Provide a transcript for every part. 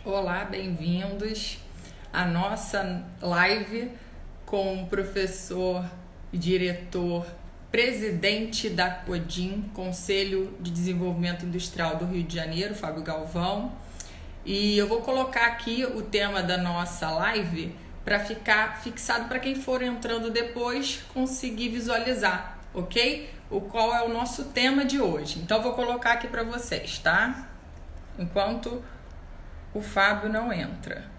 Olá, bem-vindos à nossa live com o professor, diretor, presidente da CODIM, Conselho de Desenvolvimento Industrial do Rio de Janeiro, Fábio Galvão. E eu vou colocar aqui o tema da nossa live para ficar fixado para quem for entrando depois conseguir visualizar, ok? O qual é o nosso tema de hoje. Então eu vou colocar aqui para vocês, tá? Enquanto o Fábio não entra.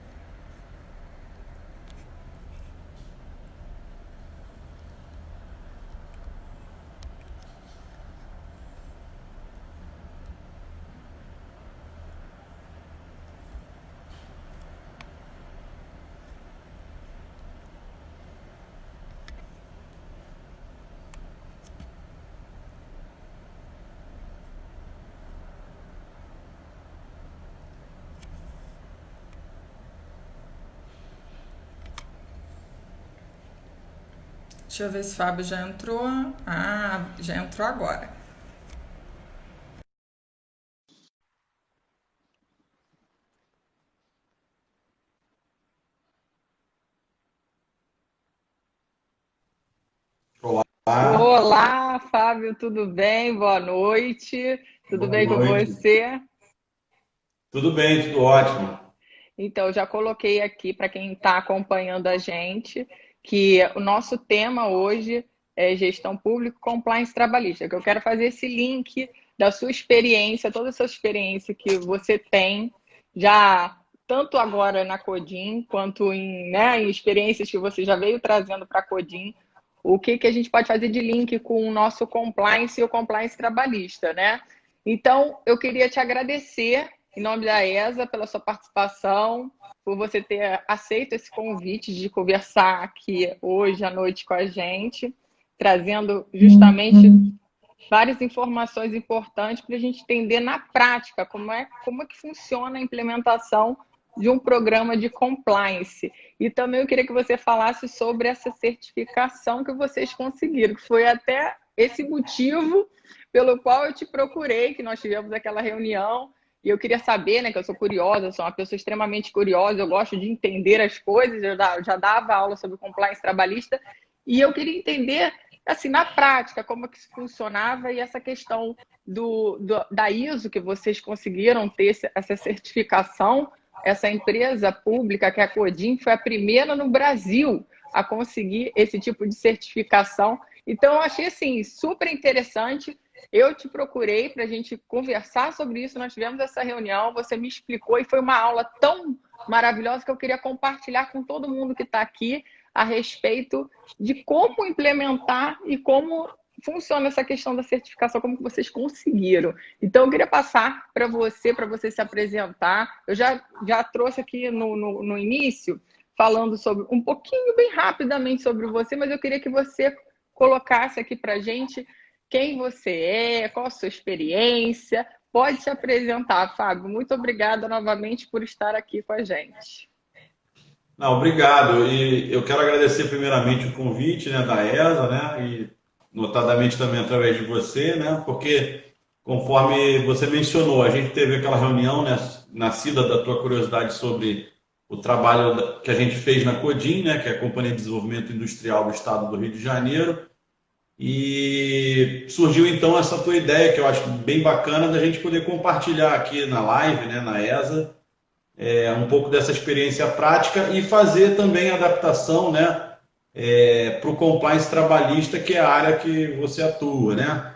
Deixa eu ver se o Fábio já entrou. Ah, já entrou agora. Olá, Olá, Fábio, tudo bem? Boa noite. Tudo boa bem com noite. você? Tudo bem, tudo ótimo. Então, já coloquei aqui para quem está acompanhando a gente que o nosso tema hoje é gestão pública e compliance trabalhista, que eu quero fazer esse link da sua experiência, toda essa experiência que você tem já tanto agora na Codim quanto em experiências que você já veio trazendo para a Codim, o que a gente pode fazer de link com o nosso compliance e o compliance trabalhista, né? Então, eu queria te agradecer, em nome da ESA, pela sua participação, por você ter aceito esse convite de conversar aqui hoje à noite com a gente, trazendo justamente várias informações importantes para a gente entender na prática como é que funciona a implementação de um programa de compliance. E também eu queria que você falasse sobre essa certificação que vocês conseguiram, que foi até esse motivo pelo qual eu te procurei, que nós tivemos aquela reunião, e eu queria saber, né, que eu sou curiosa, sou uma pessoa extremamente curiosa, eu gosto de entender as coisas, eu já dava aula sobre compliance trabalhista, e eu queria entender, assim, na prática, como que isso funcionava e essa questão da ISO, que vocês conseguiram ter essa certificação, essa empresa pública, que é a Codim, foi a primeira no Brasil a conseguir esse tipo de certificação. Então, eu achei, assim, super interessante. Eu te procurei para a gente conversar sobre isso, nós tivemos essa reunião, você me explicou e foi uma aula tão maravilhosa que eu queria compartilhar com todo mundo que está aqui a respeito de como implementar e como funciona essa questão da certificação, como que vocês conseguiram. Então, eu queria passar para você se apresentar. Eu já trouxe aqui no início, falando sobre um pouquinho, bem rapidamente sobre você, mas eu queria que você colocasse aqui para a gente quem você é, qual a sua experiência. Pode se apresentar, Fábio. Muito obrigada novamente por estar aqui com a gente. Não, obrigado. E eu quero agradecer primeiramente o convite, né, da ESA, né, e notadamente também através de você, né, porque conforme você mencionou, a gente teve aquela reunião, né, nascida da tua curiosidade sobre o trabalho que a gente fez na Codim, né, que é a Companhia de Desenvolvimento Industrial do Estado do Rio de Janeiro. E surgiu então essa tua ideia, que eu acho bem bacana, da gente poder compartilhar aqui na live, né, na ESA, um pouco dessa experiência prática e fazer também a adaptação, né, para o compliance trabalhista, que é a área que você atua, né?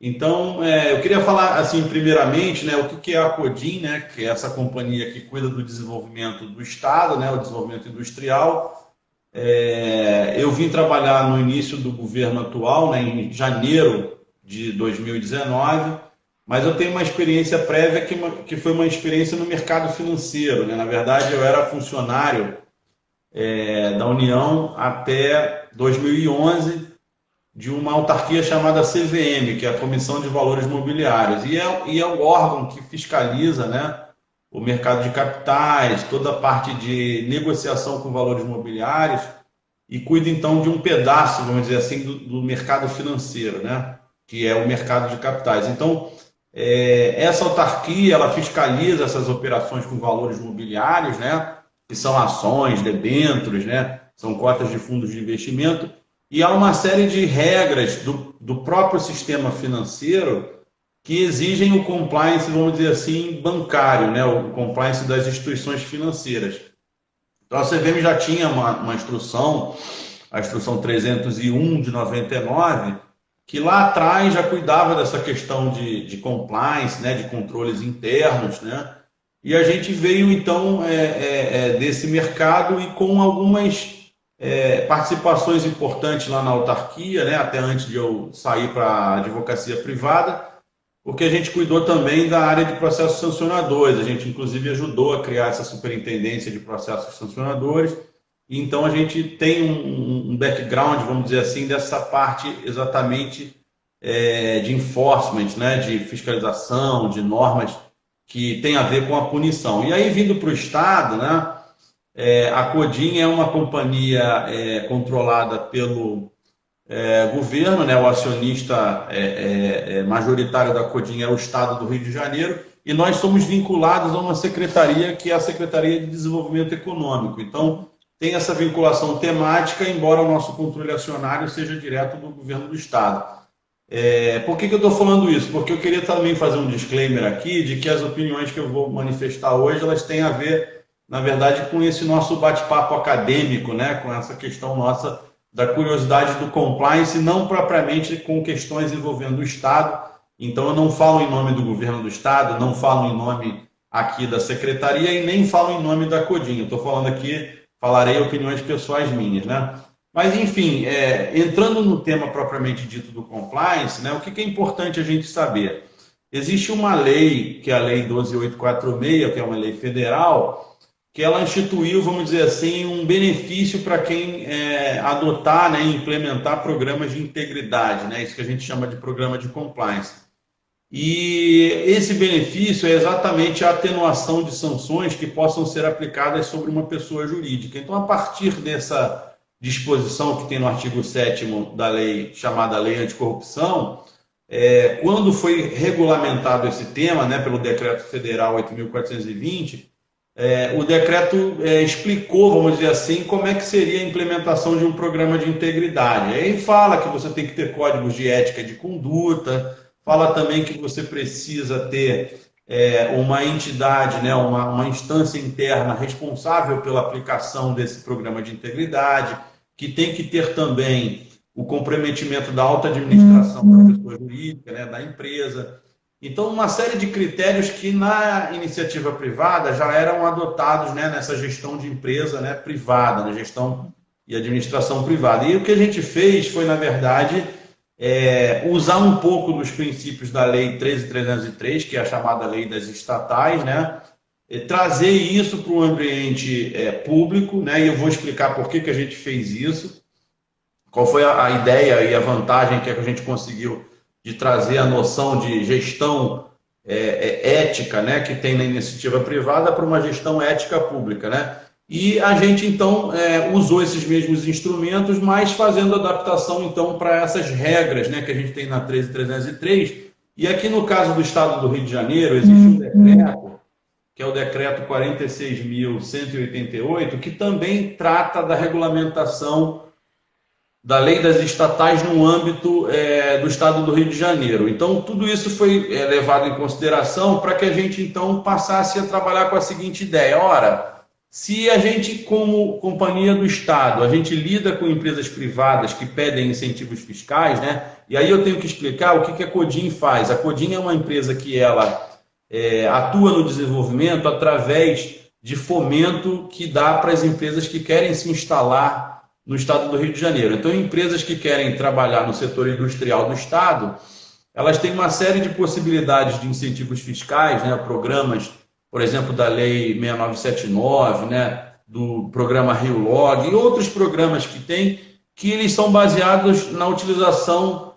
Então, eu queria falar assim, primeiramente, né, o que é a Codim, né, que é essa companhia que cuida do desenvolvimento do Estado, né, o desenvolvimento industrial. Eu vim trabalhar no início do governo atual, né, em janeiro de 2019, mas eu tenho uma experiência prévia que foi uma experiência no mercado financeiro, né? Na verdade, eu era funcionário da União até 2011 de uma autarquia chamada CVM, que é a Comissão de Valores Mobiliários, e é o órgão que fiscaliza, né, o mercado de capitais, toda a parte de negociação com valores mobiliários e cuida então de um pedaço, vamos dizer assim, do mercado financeiro, né? Que é o mercado de capitais. Então, Essa autarquia, ela fiscaliza essas operações com valores mobiliários, né? Que são ações, debêntures, né? São cotas de fundos de investimento. E há uma série de regras do próprio sistema financeiro que exigem o compliance, vamos dizer assim, bancário, né? O compliance das instituições financeiras. Então, a CVM já tinha uma instrução, a instrução 301 de 99, que lá atrás já cuidava dessa questão de compliance, né? De controles internos, né? E a gente veio, então, desse mercado e com algumas participações importantes lá na autarquia, né? Até antes de eu sair para a advocacia privada, porque a gente cuidou também da área de processos sancionadores. A gente, inclusive, ajudou a criar essa superintendência de processos sancionadores. E, então, a gente tem um background, vamos dizer assim, dessa parte exatamente de enforcement, né? De fiscalização, de normas que tem a ver com a punição. E aí, vindo para o Estado, né? A Codim é uma companhia controlada pelo governo, né? O acionista majoritário da Codim é o Estado do Rio de Janeiro, e nós somos vinculados a uma secretaria que é a Secretaria de Desenvolvimento Econômico. Então, tem essa vinculação temática, embora o nosso controle acionário seja direto do governo do Estado. Por que eu estou falando isso? Porque eu queria também fazer um disclaimer aqui de que as opiniões que eu vou manifestar hoje, elas têm a ver, na verdade, com esse nosso bate-papo acadêmico, né? Com essa questão nossa da curiosidade do compliance, não propriamente com questões envolvendo o Estado. Então, eu não falo em nome do governo do Estado, não falo em nome aqui da secretaria e nem falo em nome da Codim. Eu estou falando aqui, falarei opiniões pessoais minhas, né? Mas, enfim, entrando no tema propriamente dito do compliance, né, o que é importante a gente saber? Existe uma lei, que é a Lei 12.846, que é uma lei federal, que ela instituiu, vamos dizer assim, um benefício para quem adotar, né, e implementar programas de integridade, né, isso que a gente chama de programa de compliance. E esse benefício é exatamente a atenuação de sanções que possam ser aplicadas sobre uma pessoa jurídica. Então, a partir dessa disposição que tem no artigo 7º da lei, chamada Lei Anticorrupção, quando foi regulamentado esse tema, né, pelo Decreto Federal 8.420, o decreto explicou, vamos dizer assim, como é que seria a implementação de um programa de integridade. Aí fala que você tem que ter códigos de ética e de conduta, fala também que você precisa ter uma entidade, né, uma instância interna responsável pela aplicação desse programa de integridade, que tem que ter também o comprometimento da alta administração da pessoa jurídica, né, da empresa. Então, uma série de critérios que na iniciativa privada já eram adotados, né, nessa gestão de empresa, né, privada, na gestão e administração privada. E o que a gente fez foi, na verdade, usar um pouco dos princípios da Lei 13.303, que é a chamada Lei das Estatais, né, trazer isso para o ambiente público, né, e eu vou explicar por que a gente fez isso, qual foi a ideia e a vantagem que a gente conseguiu de trazer a noção de gestão ética, né, que tem na iniciativa privada para uma gestão ética pública, né? E a gente, então, usou esses mesmos instrumentos, mas fazendo adaptação, então, para essas regras, né, que a gente tem na 13.303. E aqui, no caso do Estado do Rio de Janeiro, existe um decreto, que é o decreto 46.188, que também trata da regulamentação da lei das estatais no âmbito do Estado do Rio de Janeiro. Então, tudo isso foi levado em consideração para que a gente, então, passasse a trabalhar com a seguinte ideia. Ora, se a gente, como companhia do Estado, a gente lida com empresas privadas que pedem incentivos fiscais, né? E aí eu tenho que explicar o que a Codim faz. A Codim é uma empresa que ela atua no desenvolvimento através de fomento que dá para as empresas que querem se instalar no Estado do Rio de Janeiro. Então, empresas que querem trabalhar no setor industrial do Estado, elas têm uma série de possibilidades de incentivos fiscais, né? Programas, por exemplo, da Lei 6979, né? Do programa Rio Log e outros programas que tem, que eles são baseados na utilização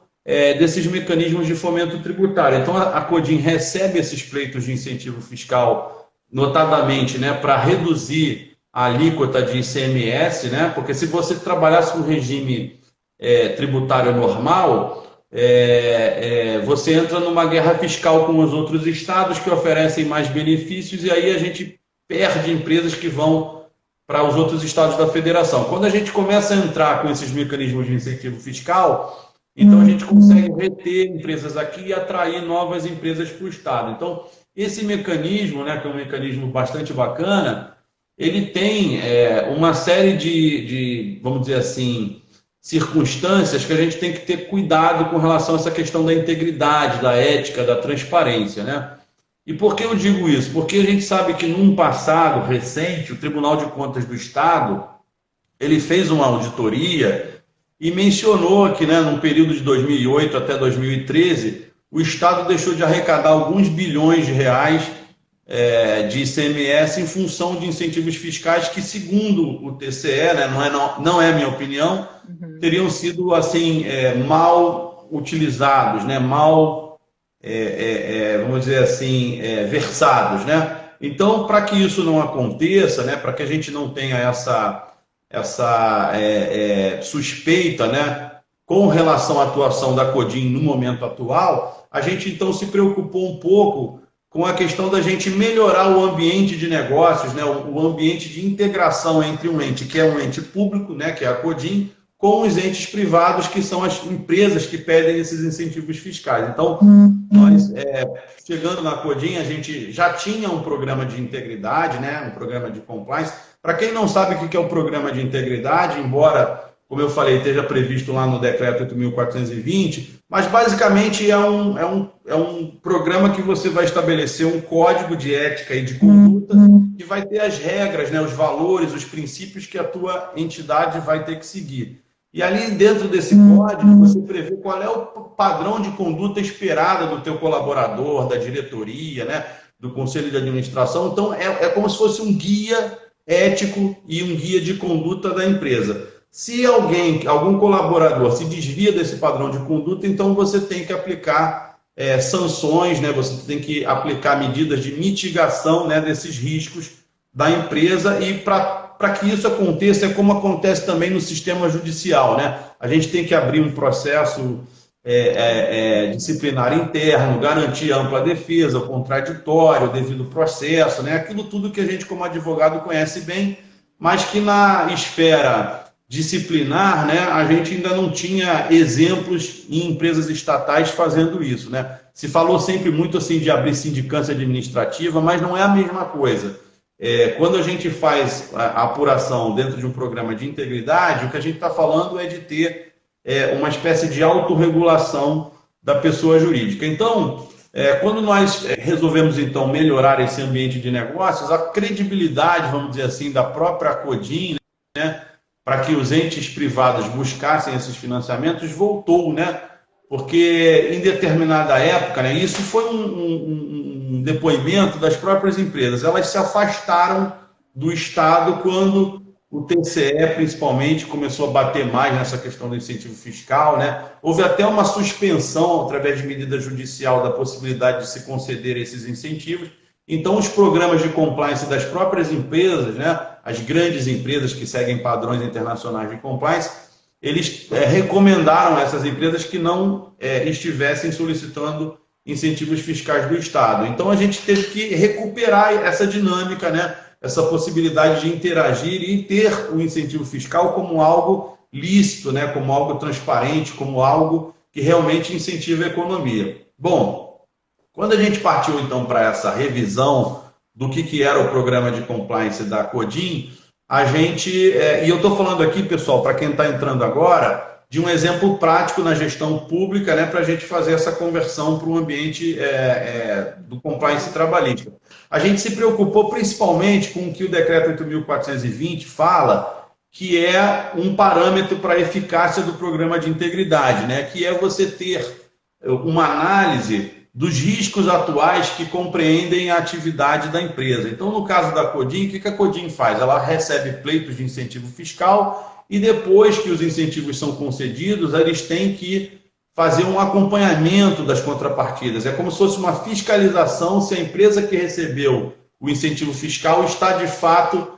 desses mecanismos de fomento tributário. Então, a Codim recebe esses pleitos de incentivo fiscal, notadamente, né, para reduzir a alíquota de ICMS, né, porque se você trabalhasse com regime tributário normal, você entra numa guerra fiscal com os outros estados que oferecem mais benefícios e aí a gente perde empresas que vão para os outros estados da federação. Quando a gente começa a entrar com esses mecanismos de incentivo fiscal, então a gente consegue reter empresas aqui e atrair novas empresas para o estado. Então, esse mecanismo, né, que é um mecanismo bastante bacana, ele tem uma série de, vamos dizer assim, circunstâncias que a gente tem que ter cuidado com relação a essa questão da integridade, da ética, da transparência, né? E por que eu digo isso? Porque a gente sabe que num passado recente, o Tribunal de Contas do Estado, ele fez uma auditoria e mencionou que, né, num período de 2008 até 2013, o Estado deixou de arrecadar alguns bilhões de reais de ICMS em função de incentivos fiscais que, segundo o TCE, né, não é minha opinião, teriam sido assim mal utilizados, né, mal, vamos dizer assim, versados, né? Então, para que isso não aconteça, né, para que a gente não tenha essa suspeita, né, com relação à atuação da Codim no momento atual, a gente então se preocupou um pouco com a questão da gente melhorar o ambiente de negócios, né, o ambiente de integração entre um ente que é um ente público, né, que é a Codim, com os entes privados, que são as empresas que pedem esses incentivos fiscais. Então, nós, chegando na Codim, a gente já tinha um programa de integridade, né, um programa de compliance. Para quem não sabe o que é o programa de integridade, embora, como eu falei, esteja previsto lá no decreto 8.420, mas basicamente é um programa que você vai estabelecer um código de ética e de conduta que vai ter as regras, né, os valores, os princípios que a tua entidade vai ter que seguir. E ali dentro desse código você prevê qual é o padrão de conduta esperada do teu colaborador, da diretoria, né, do conselho de administração. Então é como se fosse um guia ético e um guia de conduta da empresa. Se algum colaborador se desvia desse padrão de conduta, então você tem que aplicar sanções, né? Você tem que aplicar medidas de mitigação, né, desses riscos da empresa. E para que isso aconteça, é como acontece também no sistema judicial, né? A gente tem que abrir um processo disciplinar interno, garantir ampla defesa, o contraditório, o devido processo, né? Aquilo tudo que a gente como advogado conhece bem, mas que na esfera disciplinar, né, a gente ainda não tinha exemplos em empresas estatais fazendo isso, né? Se falou sempre muito assim de abrir sindicância administrativa, mas não é a mesma coisa. Quando a gente faz a apuração dentro de um programa de integridade, o que a gente está falando é de ter uma espécie de autorregulação da pessoa jurídica. Então, quando nós resolvemos então melhorar esse ambiente de negócios, a credibilidade, vamos dizer assim, da própria Codim, né, para que os entes privados buscassem esses financiamentos, voltou, né? Porque em determinada época, né, isso foi um depoimento das próprias empresas, elas se afastaram do Estado quando o TCE, principalmente, começou a bater mais nessa questão do incentivo fiscal, né? Houve até uma suspensão, através de medida judicial, da possibilidade de se conceder esses incentivos. Então, os programas de compliance das próprias empresas, né, as grandes empresas que seguem padrões internacionais de compliance, eles recomendaram a essas empresas que não estivessem solicitando incentivos fiscais do Estado. Então, a gente teve que recuperar essa dinâmica, né, essa possibilidade de interagir e ter o incentivo fiscal como algo lícito, né, como algo transparente, como algo que realmente incentiva a economia. Bom, quando a gente partiu, então, para essa revisão do que era o programa de compliance da Codim, a gente... e eu estou falando aqui, pessoal, para quem está entrando agora, de um exemplo prático na gestão pública, né, para a gente fazer essa conversão para o ambiente do compliance trabalhista. A gente se preocupou principalmente com o que o decreto 8.420 fala, que é um parâmetro para a eficácia do programa de integridade, né, que é você ter uma análise dos riscos atuais que compreendem a atividade da empresa. Então, no caso da Codim, o que a Codim faz? Ela recebe pleitos de incentivo fiscal e depois que os incentivos são concedidos, eles têm que fazer um acompanhamento das contrapartidas. É como se fosse uma fiscalização se a empresa que recebeu o incentivo fiscal está, de fato,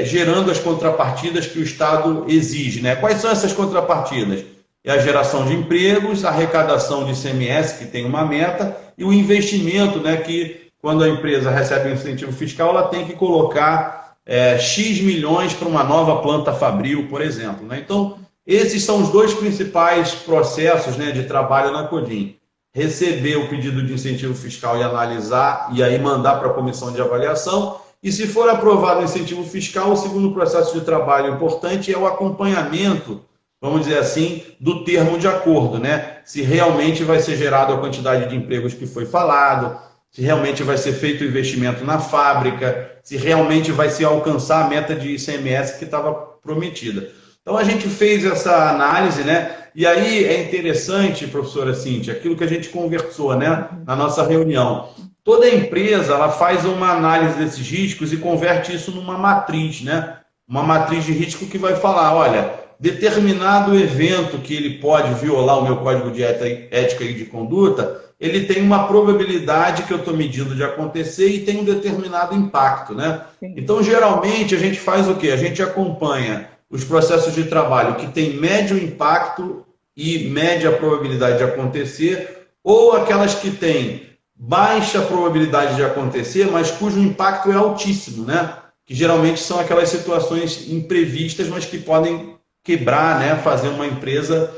gerando as contrapartidas que o Estado exige, né? Quais são essas contrapartidas? é a geração de empregos, a arrecadação de ICMS, que tem uma meta, e o investimento, né, que quando a empresa recebe um incentivo fiscal, ela tem que colocar X milhões para uma nova planta fabril, por exemplo, né? Então, esses são os dois principais processos, né, de trabalho na Codim. Receber o pedido de incentivo fiscal e analisar, e aí mandar para a comissão de avaliação. E se for aprovado o incentivo fiscal, o segundo processo de trabalho importante é o acompanhamento, vamos dizer assim, do termo de acordo, né? Se realmente vai ser gerado a quantidade de empregos que foi falado, se realmente vai ser feito o investimento na fábrica, se realmente vai se alcançar a meta de ICMS que estava prometida. Então a gente fez essa análise, né? E aí é interessante, professora Cíntia, aquilo que a gente conversou, né, na nossa reunião. Toda empresa ela faz uma análise desses riscos e converte isso numa matriz, né? Uma matriz de risco que vai falar, olha, determinado evento que ele pode violar o meu código de ética e de conduta, ele tem uma probabilidade que eu estou medindo de acontecer e tem um determinado impacto, né? Sim. Então, geralmente, a gente faz o quê? A gente acompanha os processos de trabalho que têm médio impacto e média probabilidade de acontecer, ou aquelas que têm baixa probabilidade de acontecer, mas cujo impacto é altíssimo, né? Que geralmente são aquelas situações imprevistas, mas que podem quebrar, né? Fazer uma empresa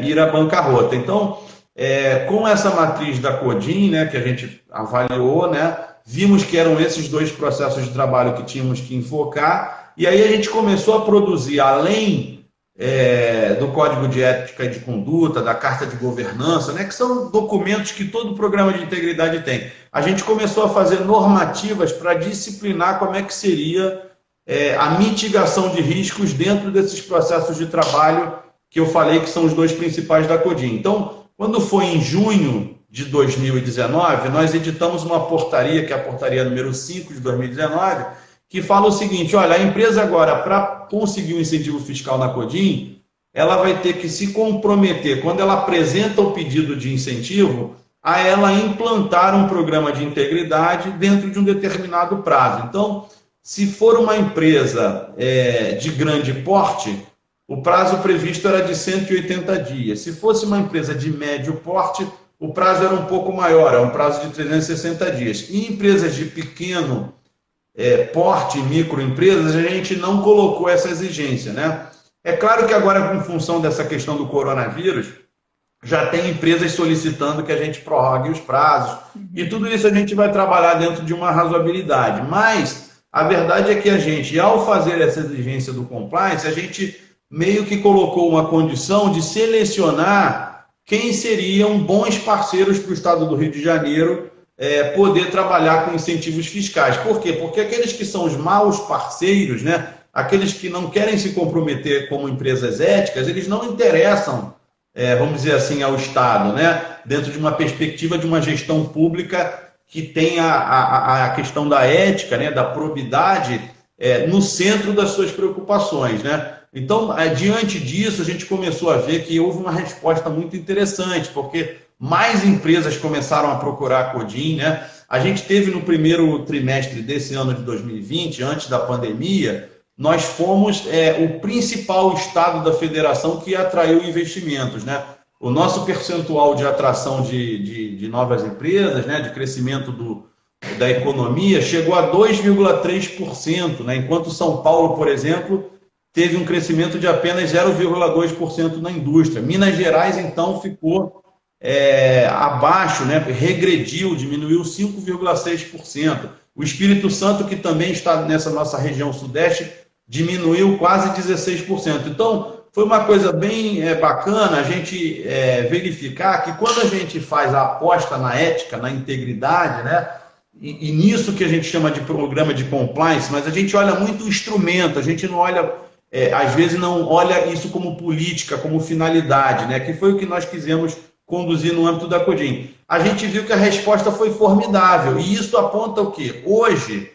ir à bancarrota. Então, com essa matriz da Codim, né, que a gente avaliou, né, vimos que eram esses dois processos de trabalho que tínhamos que enfocar, e aí a gente começou a produzir, além do Código de Ética e de Conduta, da Carta de Governança, né, que são documentos que todo programa de integridade tem. A gente começou a fazer normativas para disciplinar como é que seria a mitigação de riscos dentro desses processos de trabalho que eu falei que são os dois principais da Codim. Então, quando foi em junho de 2019, nós editamos uma portaria, que é a portaria número 5 de 2019, que fala o seguinte, olha, a empresa agora, para conseguir um incentivo fiscal na Codim, ela vai ter que se comprometer, quando ela apresenta o pedido de incentivo, a ela implantar um programa de integridade dentro de um determinado prazo. Então, se for uma empresa de grande porte, o prazo previsto era de 180 dias. Se fosse uma empresa de médio porte, o prazo era um pouco maior, é um prazo de 360 dias. Em empresas de pequeno porte, microempresas, a gente não colocou essa exigência, né? É claro que agora, em função dessa questão do coronavírus, já tem empresas solicitando que a gente prorrogue os prazos, e tudo isso a gente vai trabalhar dentro de uma razoabilidade. Mas a verdade é que a gente, ao fazer essa exigência do compliance, a gente meio que colocou uma condição de selecionar quem seriam bons parceiros para o Estado do Rio de Janeiro poder trabalhar com incentivos fiscais. Por quê? Porque aqueles que são os maus parceiros, né, aqueles que não querem se comprometer como empresas éticas, eles não interessam, vamos dizer assim, ao Estado, né, dentro de uma perspectiva de uma gestão pública que tem a questão da ética, né, da probidade no centro das suas preocupações, né? Então, diante disso, a gente começou a ver que houve uma resposta muito interessante, porque mais empresas começaram a procurar a Codim, né? A gente teve no primeiro trimestre desse ano de 2020, antes da pandemia, nós fomos o principal estado da federação que atraiu investimentos, né? O nosso percentual de atração de novas empresas, né, de crescimento da economia, chegou a 2,3%, né? Enquanto São Paulo, por exemplo, teve um crescimento de apenas 0,2% na indústria. Minas Gerais, então, ficou abaixo, né? Regrediu, diminuiu 5,6%. O Espírito Santo, que também está nessa nossa região sudeste, diminuiu quase 16%. Então, foi uma coisa bem bacana a gente verificar que quando a gente faz a aposta na ética, na integridade, né? E nisso que a gente chama de programa de compliance, mas a gente olha muito o instrumento, a gente não olha, às vezes não olha isso como política, como finalidade, né? Que foi o que nós quisemos conduzir no âmbito da Codim. A gente viu que a resposta foi formidável, e isso aponta o quê? Hoje,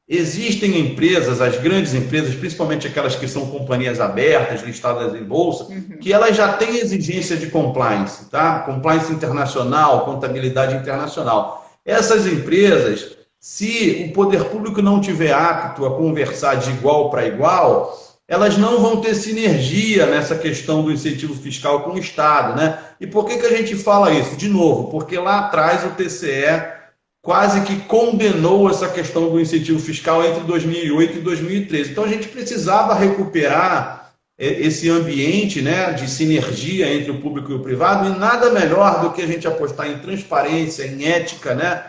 existem empresas, as grandes empresas, principalmente aquelas que são companhias abertas, listadas em bolsa, que elas já têm exigência de compliance, tá? Compliance internacional, contabilidade internacional. Essas empresas, se o poder público não tiver apto a conversar de igual para igual, elas não vão ter sinergia nessa questão do incentivo fiscal com o Estado, né? E por que a gente fala isso? De novo, porque lá atrás o TCE quase que condenou essa questão do incentivo fiscal entre 2008 e 2013. Então a gente precisava recuperar esse ambiente, né, de sinergia entre o público e o privado, e nada melhor do que a gente apostar em transparência, em ética, né,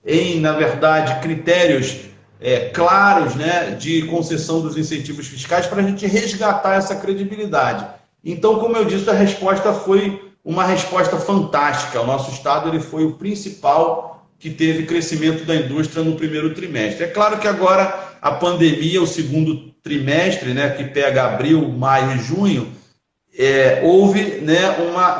em, na verdade, critérios claros, né, de concessão dos incentivos fiscais para a gente resgatar essa credibilidade. Então, como eu disse, a resposta foi uma resposta fantástica. O nosso estado ele foi o principal que teve crescimento da indústria no primeiro trimestre. É claro que agora a pandemia, o segundo trimestre, né, que pega abril, maio e junho, houve, né,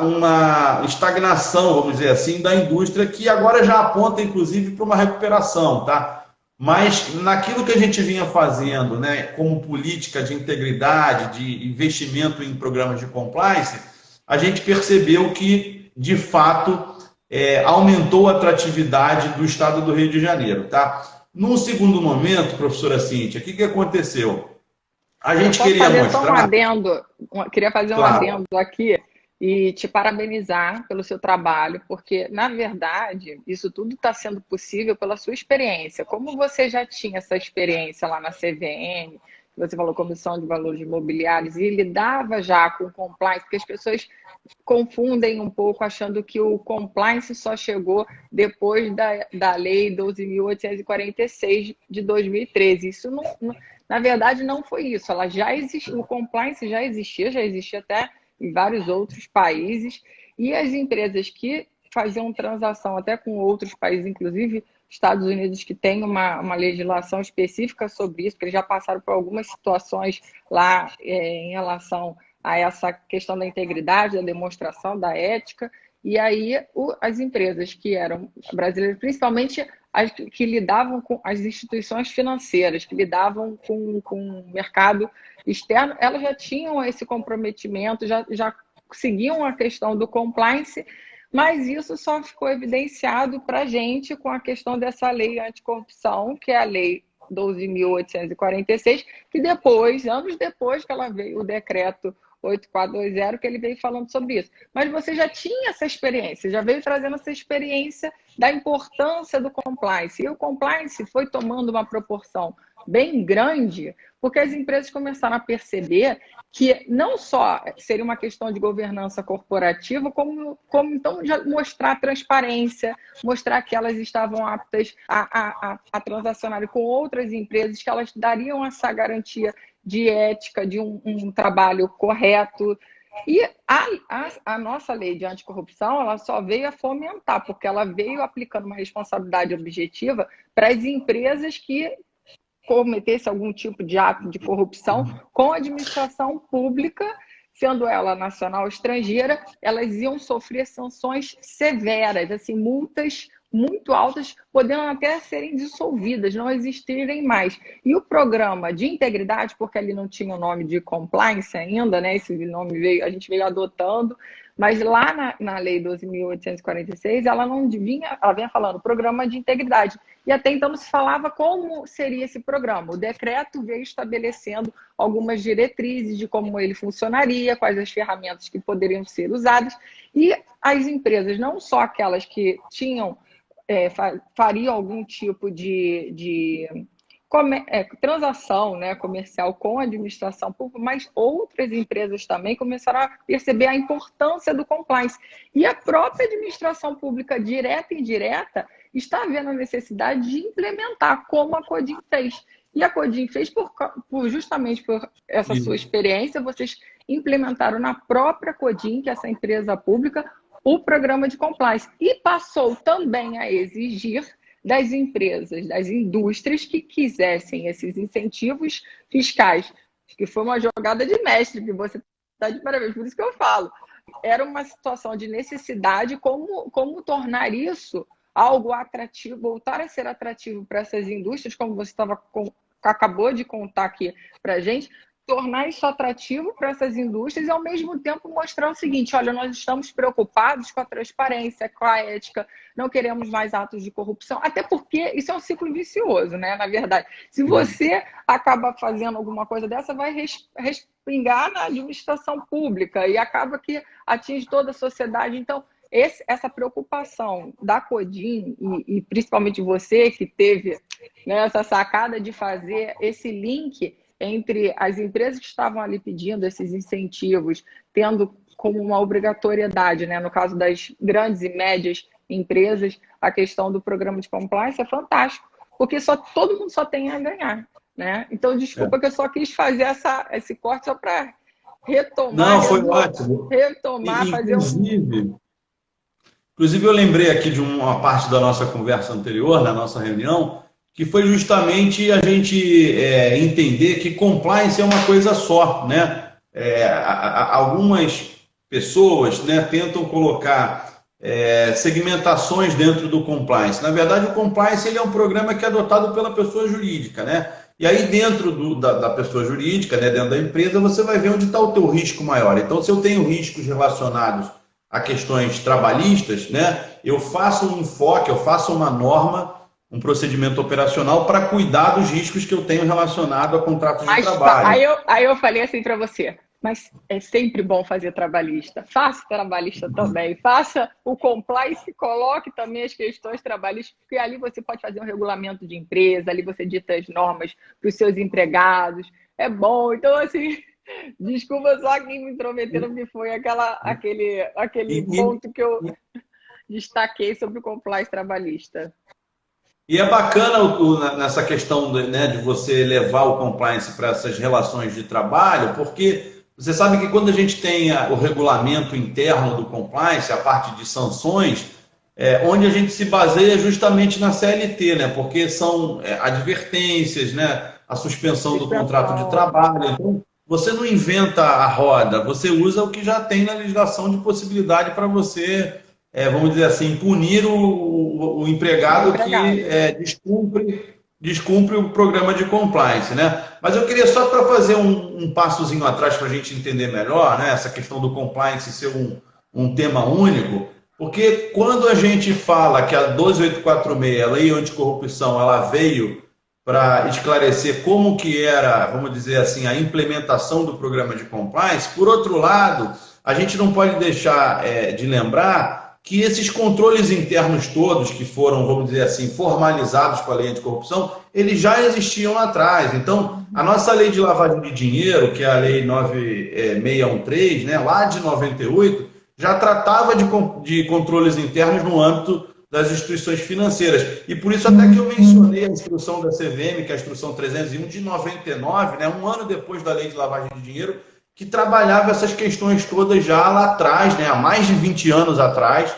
uma estagnação, vamos dizer assim, da indústria, que agora já aponta, inclusive, para uma recuperação, tá? Mas naquilo que a gente vinha fazendo, né, como política de integridade, de investimento em programas de compliance, a gente percebeu que, de fato, aumentou a atratividade do estado do Rio de Janeiro, tá? Num segundo momento, professora Cíntia, o que aconteceu? A gente queria fazer mostrar... só um adendo, queria fazer um Claro. adendo aqui e te parabenizar pelo seu trabalho, porque, na verdade, isso tudo está sendo possível pela sua experiência. Como você já tinha essa experiência lá na CVM, você falou Comissão de Valores Imobiliários, e lidava já com compliance, porque as pessoas confundem um pouco achando que o compliance só chegou depois da Lei 12.846 de 2013. Isso não, na verdade, não foi isso. Ela já existia, o compliance já existia até em vários outros países, e as empresas que faziam transação até com outros países, inclusive Estados Unidos, que tem uma legislação específica sobre isso, porque eles já passaram por algumas situações lá em relação a essa questão da integridade, da demonstração, da ética, e aí as empresas que eram brasileiras, principalmente as que lidavam com as instituições financeiras, que lidavam com o mercado externo, elas já tinham esse comprometimento, já seguiam a questão do compliance, mas isso só ficou evidenciado para a gente com a questão dessa lei anticorrupção, que é a lei 12.846, que depois, anos depois que ela veio, o decreto 8420, que ele veio falando sobre isso. Mas você já tinha essa experiência, já veio trazendo essa experiência da importância do compliance. E o compliance foi tomando uma proporção bem grande, porque as empresas começaram a perceber que não só seria uma questão de governança corporativa, como então já mostrar transparência, mostrar que elas estavam aptas a transacionar com outras empresas, que elas dariam essa garantia de ética, de um trabalho correto. E a nossa lei de anticorrupção, ela só veio a fomentar, porque ela veio aplicando uma responsabilidade objetiva para as empresas que cometesse algum tipo de ato de corrupção com a administração pública, sendo ela nacional ou estrangeira, elas iam sofrer sanções severas, assim, multas muito altas, podendo até serem dissolvidas, não existirem mais. E o programa de integridade, porque ali não tinha o nome de compliance ainda, né? Esse nome a gente veio adotando, mas lá na Lei 12.846, ela não vinha, ela vinha falando programa de integridade. E até então não se falava como seria esse programa. O decreto veio estabelecendo algumas diretrizes de como ele funcionaria, quais as ferramentas que poderiam ser usadas. E as empresas, não só aquelas que tinham fariam algum tipo de transação, né, comercial com a administração pública, mas outras empresas também começaram a perceber a importância do compliance. E a própria administração pública, direta e indireta, está vendo a necessidade de implementar, como a Codin fez. E a Codin fez justamente por essa sua experiência, vocês implementaram na própria Codin, que é essa empresa pública, o programa de compliance. E passou também a exigir das empresas, das indústrias que quisessem esses incentivos fiscais, que foi uma jogada de mestre, que você está de parabéns, por isso que eu falo. Era uma situação de necessidade, como tornar isso algo atrativo, voltar a ser atrativo para essas indústrias, como você acabou de contar aqui para a gente, tornar isso atrativo para essas indústrias e, ao mesmo tempo, mostrar o seguinte: olha, nós estamos preocupados com a transparência, com a ética, não queremos mais atos de corrupção, até porque isso é um ciclo vicioso, né? Na verdade, se você acaba fazendo alguma coisa dessa, vai respingar na administração pública e acaba que atinge toda a sociedade. Então, essa preocupação da Codim e principalmente você que teve, né, essa sacada de fazer esse link entre as empresas que estavam ali pedindo esses incentivos, tendo como uma obrigatoriedade, né, no caso das grandes e médias empresas, a questão do programa de compliance, é fantástico, porque todo mundo só tem a ganhar, né? Então, desculpa que eu só quis fazer esse corte só para retomar. Não, foi ótimo. Retomar, fazer Inclusive, eu lembrei aqui de uma parte da nossa conversa anterior, na nossa reunião, que foi justamente a gente entender que compliance é uma coisa só, né? Algumas pessoas, né, tentam colocar segmentações dentro do compliance. Na verdade, o compliance ele é um programa que é adotado pela pessoa jurídica, né? E aí dentro da pessoa jurídica, né, dentro da empresa, você vai ver onde está o teu risco maior. Então, se eu tenho riscos relacionados a questões trabalhistas, né, eu faço um enfoque, eu faço uma norma, um procedimento operacional para cuidar dos riscos que eu tenho relacionado a contratos de trabalho. Aí eu falei assim para você, mas é sempre bom fazer trabalhista. Faça trabalhista também, faça o compliance, coloque também as questões trabalhistas, porque ali você pode fazer um regulamento de empresa, ali você dita as normas para os seus empregados. É bom, então assim... Desculpa, só que me intrometeram, me foi aquele ponto que eu destaquei sobre o compliance trabalhista. E é bacana nessa questão né, de você levar o compliance para essas relações de trabalho, porque você sabe que quando a gente tem o regulamento interno do compliance, a parte de sanções, onde a gente se baseia justamente na CLT, né? Porque são advertências, né? A suspensão do contrato de trabalho. Então, você não inventa a roda, você usa o que já tem na legislação de possibilidade para você, vamos dizer assim, punir o empregado que descumpre o programa de compliance, né? Mas eu queria só para fazer um passozinho atrás para a gente entender melhor, né? Essa questão do compliance ser um tema único, porque quando a gente fala que a 12846, a Lei Anticorrupção, ela veio para esclarecer como que era, vamos dizer assim, a implementação do programa de compliance. Por outro lado, a gente não pode deixar de lembrar que esses controles internos todos que foram, vamos dizer assim, formalizados com a lei anticorrupção, eles já existiam lá atrás. Então, a nossa lei de lavagem de dinheiro, que é a lei 9613, né, lá de 98, já tratava de controles internos no âmbito das instituições financeiras. E por isso até que eu mencionei a instrução da CVM, que é a instrução 301 de 99, né, um ano depois da lei de lavagem de dinheiro, que trabalhava essas questões todas já lá atrás, né, há mais de 20 anos atrás,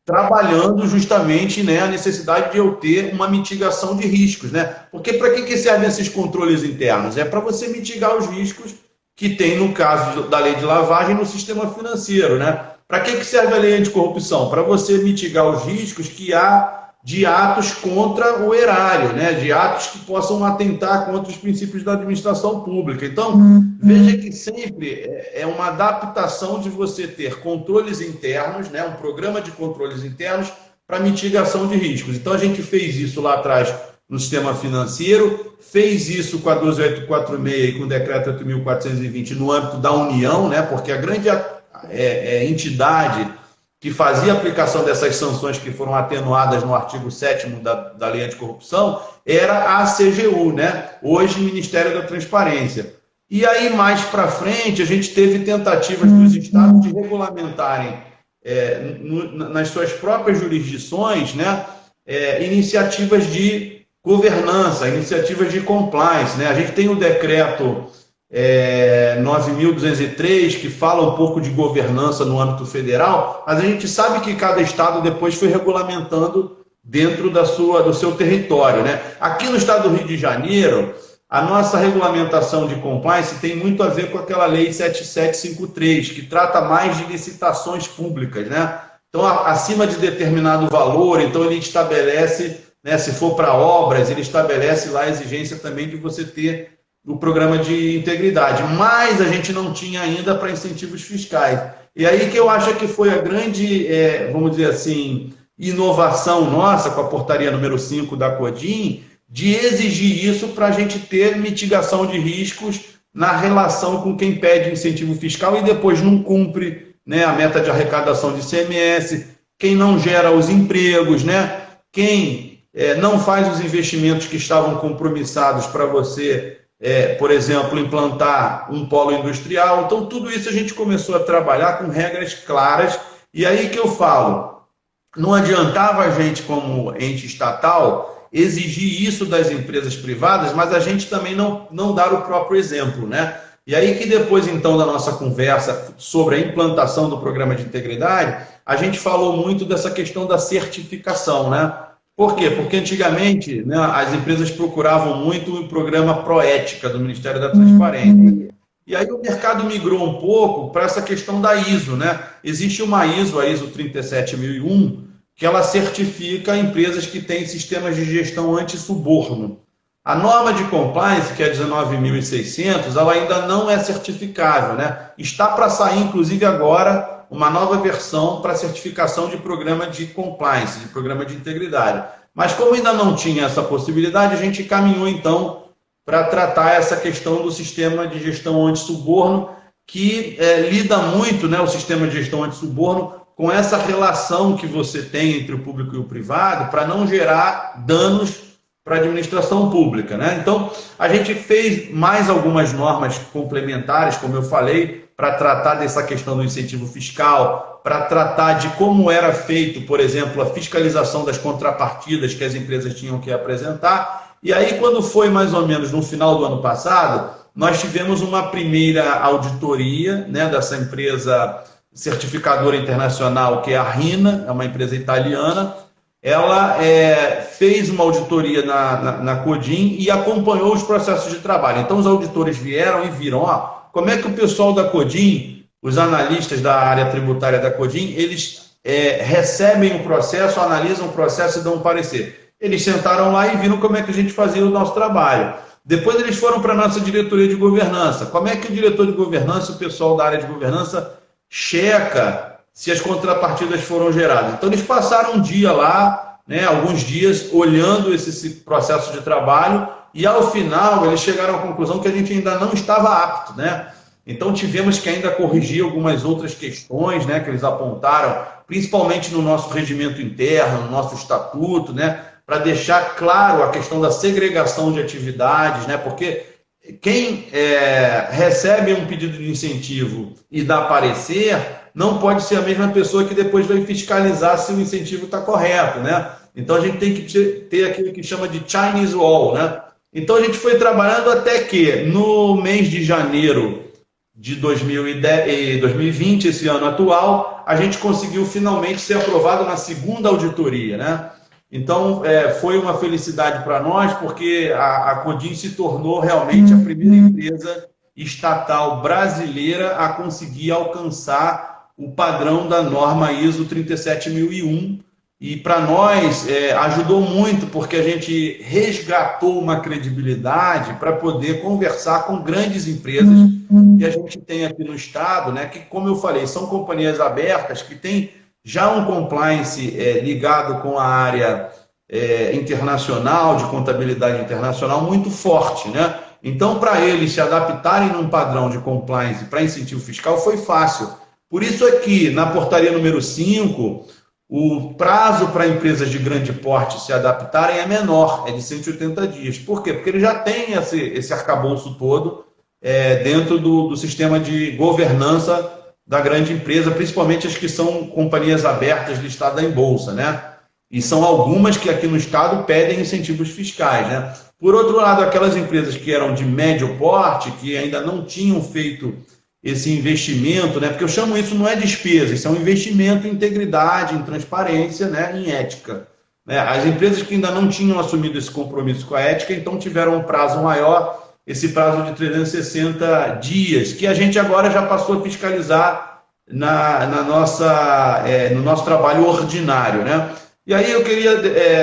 trabalhando justamente, né, a necessidade de eu ter uma mitigação de riscos, né? Porque para que servem esses controles internos? É para você mitigar os riscos que tem, no caso da lei de lavagem, no sistema financeiro, né? Para que serve a lei anticorrupção? Para você mitigar os riscos que há de atos contra o erário, né? De atos que possam atentar contra os princípios da administração pública. Então, veja que sempre é uma adaptação de você ter controles internos, né? Um programa de controles internos para mitigação de riscos. Então, a gente fez isso lá atrás no sistema financeiro, fez isso com a 12846 e com o decreto 8.420 no âmbito da União, né? Porque a grande entidade que fazia a aplicação dessas sanções que foram atenuadas no artigo 7º da Lei Anticorrupção era a CGU, né? Hoje Ministério da Transparência. E aí, mais para frente, a gente teve tentativas dos estados de regulamentarem nas suas próprias jurisdições, né? Iniciativas de governança, iniciativas de compliance, né? A gente tem o decreto 9.203, que fala um pouco de governança no âmbito federal, mas a gente sabe que cada estado depois foi regulamentando dentro do seu território, né? Aqui no estado do Rio de Janeiro, a nossa regulamentação de compliance tem muito a ver com aquela lei 7753, que trata mais de licitações públicas, né? Então, acima de determinado valor, então ele estabelece, né, se for para obras, ele estabelece lá a exigência também de você ter o programa de integridade, mas a gente não tinha ainda para incentivos fiscais. E aí que eu acho que foi a grande, vamos dizer assim, inovação nossa com a portaria número 5 da CODIN, de exigir isso para a gente ter mitigação de riscos na relação com quem pede incentivo fiscal e depois não cumpre, né, a meta de arrecadação de ICMS, quem não gera os empregos, né, quem não faz os investimentos que estavam compromissados para você, por exemplo, implantar um polo industrial. Então, tudo isso a gente começou a trabalhar com regras claras. E aí que eu falo, não adiantava a gente, como ente estatal, exigir isso das empresas privadas, mas a gente também não dar o próprio exemplo, né? E aí que depois, então, da nossa conversa sobre a implantação do programa de integridade, a gente falou muito dessa questão da certificação, né? Por quê? Porque antigamente, né, as empresas procuravam muito o programa Proética do Ministério da Transparência. E aí o mercado migrou um pouco para essa questão da ISO, né? Existe uma ISO, a ISO 37001, que ela certifica empresas que têm sistemas de gestão anti-suborno. A norma de compliance, que é 19.600, ela ainda não é certificável, né? Está para sair, inclusive agora, uma nova versão para certificação de programa de compliance, de programa de integridade. Mas como ainda não tinha essa possibilidade, a gente caminhou então para tratar essa questão do sistema de gestão anti-suborno, que lida muito, né, o sistema de gestão anti-suborno, com essa relação que você tem entre o público e o privado, para não gerar danos para a administração pública, né? Então, a gente fez mais algumas normas complementares, como eu falei, para tratar dessa questão do incentivo fiscal, para tratar de como era feito, por exemplo, a fiscalização das contrapartidas que as empresas tinham que apresentar. E aí, quando foi mais ou menos no final do ano passado, nós tivemos uma primeira auditoria, né, dessa empresa certificadora internacional, que é a RINA, é uma empresa italiana. Ela fez uma auditoria na CODIN e acompanhou os processos de trabalho. Então, os auditores vieram e viram, como é que o pessoal da CODIN, os analistas da área tributária da CODIN, eles recebem o processo, analisam o processo e dão um parecer. Eles sentaram lá e viram como é que a gente fazia o nosso trabalho. Depois eles foram para a nossa diretoria de governança. Como é que o diretor de governança, o pessoal da área de governança, checa se as contrapartidas foram geradas? Então eles passaram um dia lá, né, alguns dias, olhando esse processo de trabalho, e ao final eles chegaram à conclusão que a gente ainda não estava apto, né? Então tivemos que ainda corrigir algumas outras questões, né, que eles apontaram, principalmente no nosso regimento interno, no nosso estatuto, né, para deixar claro a questão da segregação de atividades, né, porque quem recebe um pedido de incentivo e dá parecer não pode ser a mesma pessoa que depois vai fiscalizar se o incentivo está correto, né? Então a gente tem que ter aquilo que chama de Chinese Wall, né? Então a gente foi trabalhando até que no mês de janeiro de 2020, esse ano atual, a gente conseguiu finalmente ser aprovado na segunda auditoria, né? Então foi uma felicidade para nós, porque a CODIN se tornou realmente a primeira empresa estatal brasileira a conseguir alcançar o padrão da norma ISO 37001, e para nós ajudou muito, porque a gente resgatou uma credibilidade para poder conversar com grandes empresas que a gente tem aqui no estado, né, que, como eu falei, são companhias abertas que têm já um compliance ligado com a área internacional, de contabilidade internacional, muito forte, né? Então, para eles se adaptarem num padrão de compliance para incentivo fiscal foi fácil. Por isso aqui, na portaria número 5, o prazo para empresas de grande porte se adaptarem é menor, é de 180 dias. Por quê? Porque ele já tem esse arcabouço todo dentro do sistema de governança da grande empresa, principalmente as que são companhias abertas listadas em bolsa, né? E são algumas que aqui no estado pedem incentivos fiscais, né? Por outro lado, aquelas empresas que eram de médio porte, que ainda não tinham feito esse investimento, né? Porque eu chamo isso não é despesa, isso é um investimento em integridade, em transparência, né? Em ética, né? As empresas que ainda não tinham assumido esse compromisso com a ética, então tiveram um prazo maior, esse prazo de 360 dias, que a gente agora já passou a fiscalizar no nosso trabalho ordinário, né? E aí eu queria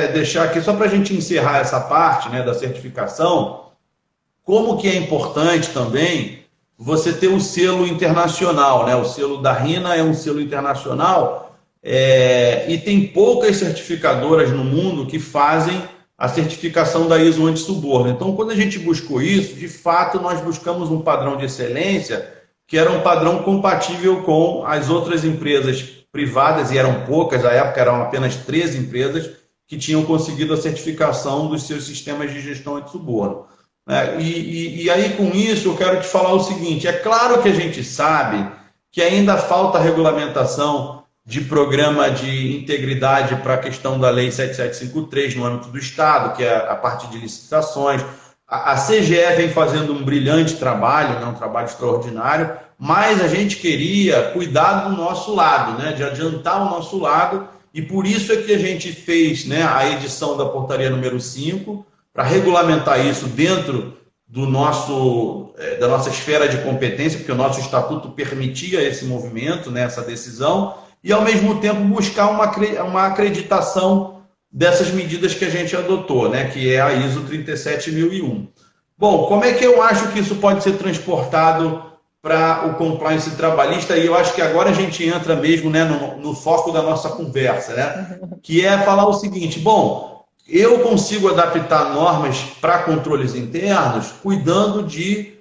deixar aqui, só para a gente encerrar essa parte, né, da certificação, como que é importante também você ter o selo internacional, né? O selo da RINA é um selo internacional, e tem poucas certificadoras no mundo que fazem a certificação da ISO anti-suborno. Então, quando a gente buscou isso, de fato, nós buscamos um padrão de excelência que era um padrão compatível com as outras empresas privadas, e eram poucas, à época eram apenas 13 empresas que tinham conseguido a certificação dos seus sistemas de gestão anti-suborno. E aí, com isso, eu quero te falar o seguinte: é claro que a gente sabe que ainda falta regulamentação de programa de integridade para a questão da Lei 7753 no âmbito do Estado, que é a parte de licitações. A CGE vem fazendo um brilhante trabalho, né, um trabalho extraordinário, mas a gente queria cuidar do nosso lado, né, de adiantar o nosso lado, e por isso é que a gente fez, né, a edição da portaria número 5, para regulamentar isso dentro do da nossa esfera de competência, porque o nosso estatuto permitia esse movimento, né, essa decisão, e ao mesmo tempo buscar uma acreditação dessas medidas que a gente adotou, né, que é a ISO 37001. Bom, como é que eu acho que isso pode ser transportado para o compliance trabalhista? E eu acho que agora a gente entra mesmo, né, no foco da nossa conversa, né, que é falar o seguinte: bom, eu consigo adaptar normas para controles internos cuidando de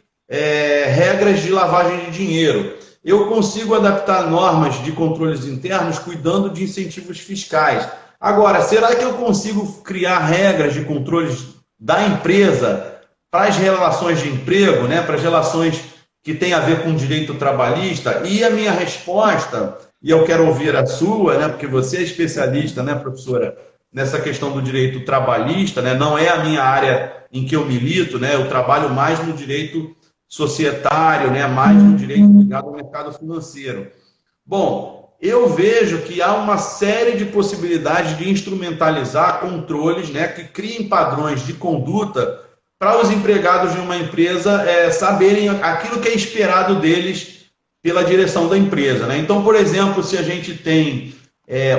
regras de lavagem de dinheiro. Eu consigo adaptar normas de controles internos cuidando de incentivos fiscais. Agora, será que eu consigo criar regras de controles da empresa para as relações de emprego, né, para as relações que têm a ver com direito trabalhista? E a minha resposta, e eu quero ouvir a sua, né, porque você é especialista, né, professora, nessa questão do direito trabalhista, né, não é a minha área em que eu milito, né, eu trabalho mais no direito societário, né, mais no direito ligado ao mercado financeiro. Bom, eu vejo que há uma série de possibilidades de instrumentalizar controles, né, que criem padrões de conduta para os empregados de uma empresa saberem aquilo que é esperado deles pela direção da empresa, né? Então, por exemplo, se a gente tem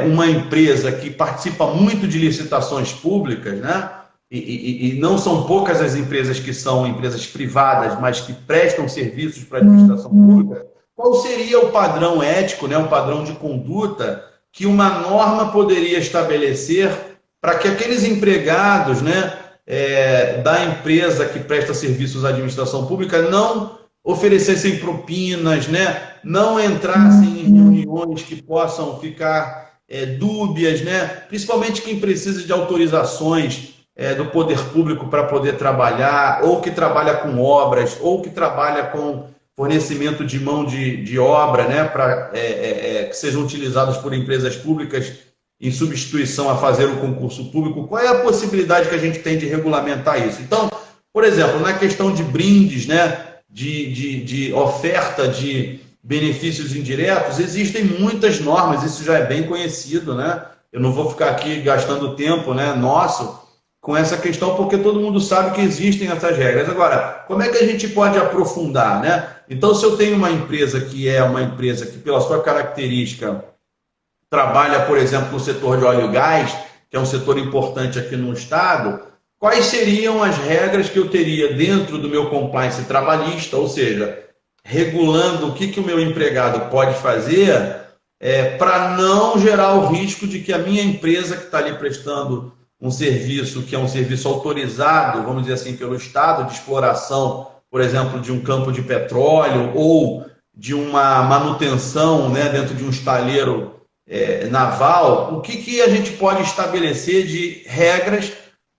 uma empresa que participa muito de licitações públicas, né? E não são poucas as empresas que são empresas privadas, mas que prestam serviços para a administração pública, qual seria o padrão ético, né, o padrão de conduta que uma norma poderia estabelecer para que aqueles empregados, né, da empresa que presta serviços à administração pública não oferecessem propinas, né, não entrassem em reuniões que possam ficar dúbias, né, principalmente quem precisa de autorizações do poder público para poder trabalhar, ou que trabalha com obras, ou que trabalha com fornecimento de mão de obra, né, para que sejam utilizados por empresas públicas em substituição a fazer o concurso público. Qual é a possibilidade que a gente tem de regulamentar isso? Então, por exemplo, na questão de brindes, né, de oferta de benefícios indiretos, existem muitas normas, isso já é bem conhecido, né? Eu não vou ficar aqui gastando tempo, né, nosso com essa questão, porque todo mundo sabe que existem essas regras. Agora, como é que a gente pode aprofundar, né? Então, se eu tenho uma empresa que é uma empresa que, pela sua característica, trabalha, por exemplo, no setor de óleo e gás, que é um setor importante aqui no Estado, quais seriam as regras que eu teria dentro do meu compliance trabalhista, ou seja, regulando o que o meu empregado pode fazer para não gerar o risco de que a minha empresa que está ali prestando um serviço que é um serviço autorizado, vamos dizer assim, pelo Estado, de exploração, por exemplo, de um campo de petróleo ou de uma manutenção, né, dentro de um estaleiro naval, o que a gente pode estabelecer de regras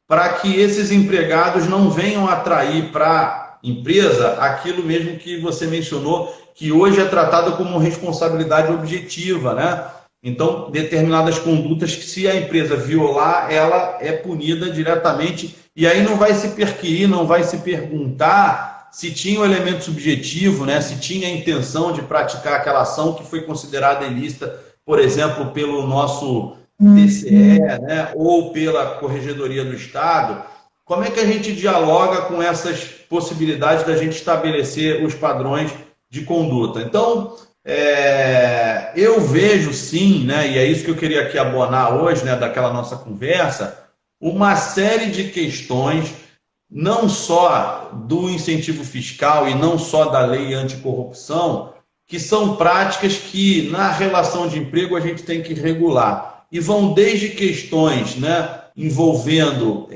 para que esses empregados não venham atrair para a empresa aquilo mesmo que você mencionou, que hoje é tratado como responsabilidade objetiva, né? Então, determinadas condutas que, se a empresa violar, ela é punida diretamente, e aí não vai se perquirir, não vai se perguntar se tinha o elemento subjetivo, né? Se tinha a intenção de praticar aquela ação que foi considerada ilícita, por exemplo, pelo nosso TCE, né? Ou pela Corregedoria do Estado. Como é que a gente dialoga com essas possibilidades da gente estabelecer os padrões de conduta? Então, eu vejo sim, né, e é isso que eu queria aqui abonar hoje, né, daquela nossa conversa, uma série de questões não só do incentivo fiscal e não só da lei anticorrupção, que são práticas que na relação de emprego a gente tem que regular. E vão desde questões, né, envolvendo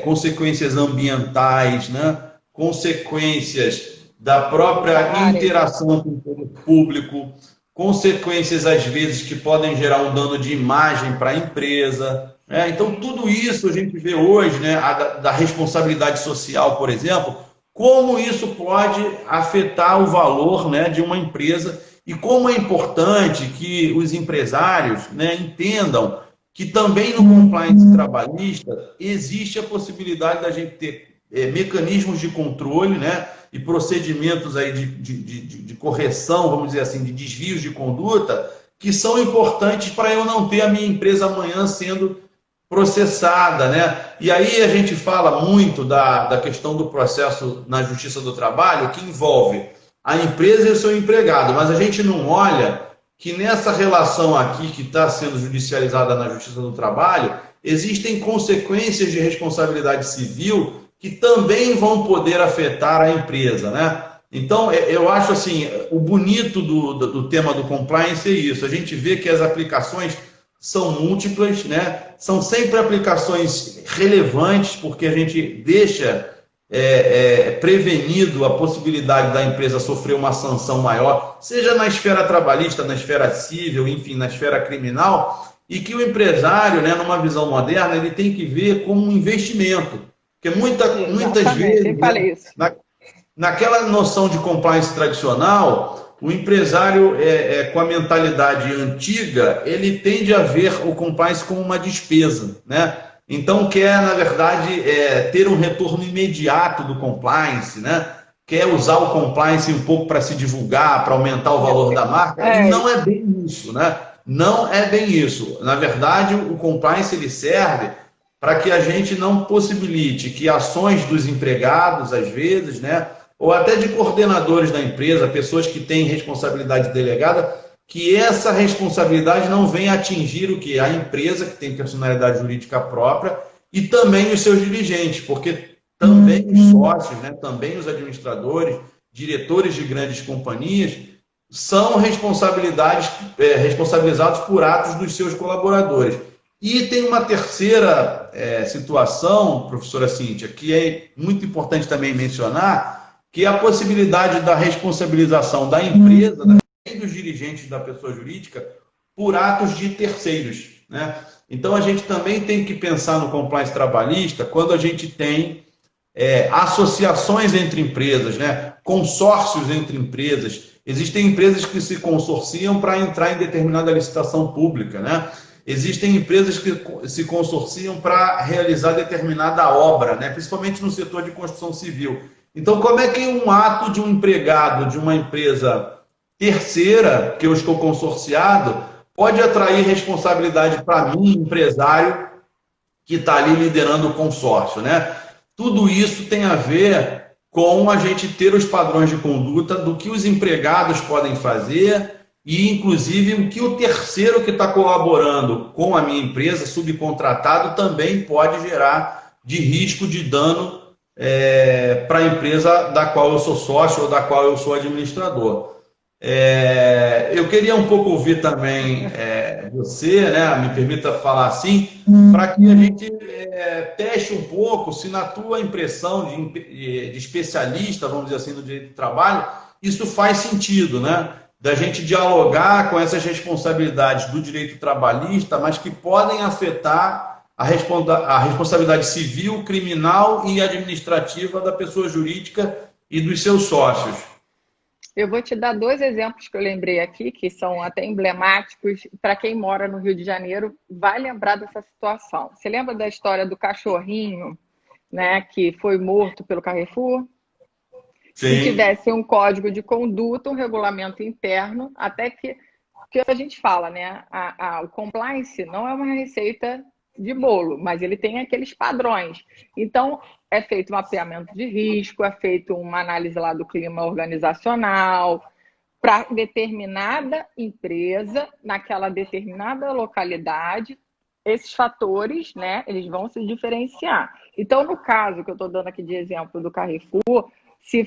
consequências ambientais, né, consequências da própria interação com o poder público, consequências às vezes que podem gerar um dano de imagem para a empresa. Então, tudo isso a gente vê hoje, né, da responsabilidade social, por exemplo, como isso pode afetar o valor, né, de uma empresa e como é importante que os empresários, né, entendam que também no compliance trabalhista existe a possibilidade da gente ter mecanismos de controle, né, e procedimentos aí de correção, vamos dizer assim, de desvios de conduta, que são importantes para eu não ter a minha empresa amanhã sendo processada, né? E aí a gente fala muito da questão do processo na Justiça do Trabalho, que envolve a empresa e o seu empregado, mas a gente não olha que nessa relação aqui que está sendo judicializada na Justiça do Trabalho, existem consequências de responsabilidade civil que também vão poder afetar a empresa, né? Então, eu acho assim, o bonito do tema do compliance é isso. A gente vê que as aplicações são múltiplas, né? São sempre aplicações relevantes, porque a gente deixa prevenido a possibilidade da empresa sofrer uma sanção maior, seja na esfera trabalhista, na esfera civil, enfim, na esfera criminal, e que o empresário, né, numa visão moderna, ele tem que ver como um investimento. Porque muitas vezes, né, naquela noção de compliance tradicional, o empresário, com a mentalidade antiga, ele tende a ver o compliance como uma despesa, né? Então, quer, na verdade, ter um retorno imediato do compliance, né? Quer usar o compliance um pouco para se divulgar, para aumentar o valor da marca, e não é bem isso, né? Não é bem isso. Na verdade, o compliance ele serve para que a gente não possibilite que ações dos empregados, às vezes, né? Ou até de coordenadores da empresa, pessoas que têm responsabilidade delegada, que essa responsabilidade não venha atingir o que? A empresa, que tem personalidade jurídica própria, e também os seus dirigentes, porque também os sócios, né, também os administradores, diretores de grandes companhias, são responsabilizados por atos dos seus colaboradores. E tem uma terceira situação, professora Cíntia, que é muito importante também mencionar, que é a possibilidade da responsabilização da empresa, e dos dirigentes da pessoa jurídica, por atos de terceiros, né? Então, a gente também tem que pensar no compliance trabalhista quando a gente tem associações entre empresas, né? Consórcios entre empresas. Existem empresas que se consorciam para entrar em determinada licitação pública, né? Existem empresas que se consorciam para realizar determinada obra, né? Principalmente no setor de construção civil. Então, como é que um ato de um empregado de uma empresa terceira, que eu estou consorciado, pode atrair responsabilidade para mim, empresário, que está ali liderando o consórcio, né? Tudo isso tem a ver com a gente ter os padrões de conduta do que os empregados podem fazer e, inclusive, o que o terceiro que está colaborando com a minha empresa, subcontratado, também pode gerar de risco de dano para a empresa da qual eu sou sócio ou da qual eu sou administrador. Eu queria um pouco ouvir também você, né, me permita falar assim, para que a gente teste um pouco se na tua impressão de especialista, vamos dizer assim, do direito do trabalho, isso faz sentido, né? Da gente dialogar com essas responsabilidades do direito trabalhista, mas que podem afetar a responsabilidade civil, criminal e administrativa da pessoa jurídica e dos seus sócios. Eu vou te dar dois exemplos que eu lembrei aqui, que são até emblemáticos. Para quem mora no Rio de Janeiro, vai lembrar dessa situação. Você lembra da história do cachorrinho, né, que foi morto pelo Carrefour? Sim. Se tivesse um código de conduta, um regulamento interno, até que a gente fala, né? O compliance não é uma receita de bolo, mas ele tem aqueles padrões. Então, é feito um mapeamento de risco, é feito uma análise lá do clima organizacional, para determinada empresa, naquela determinada localidade, esses fatores, né, eles vão se diferenciar. Então, no caso que eu estou dando aqui de exemplo do Carrefour, se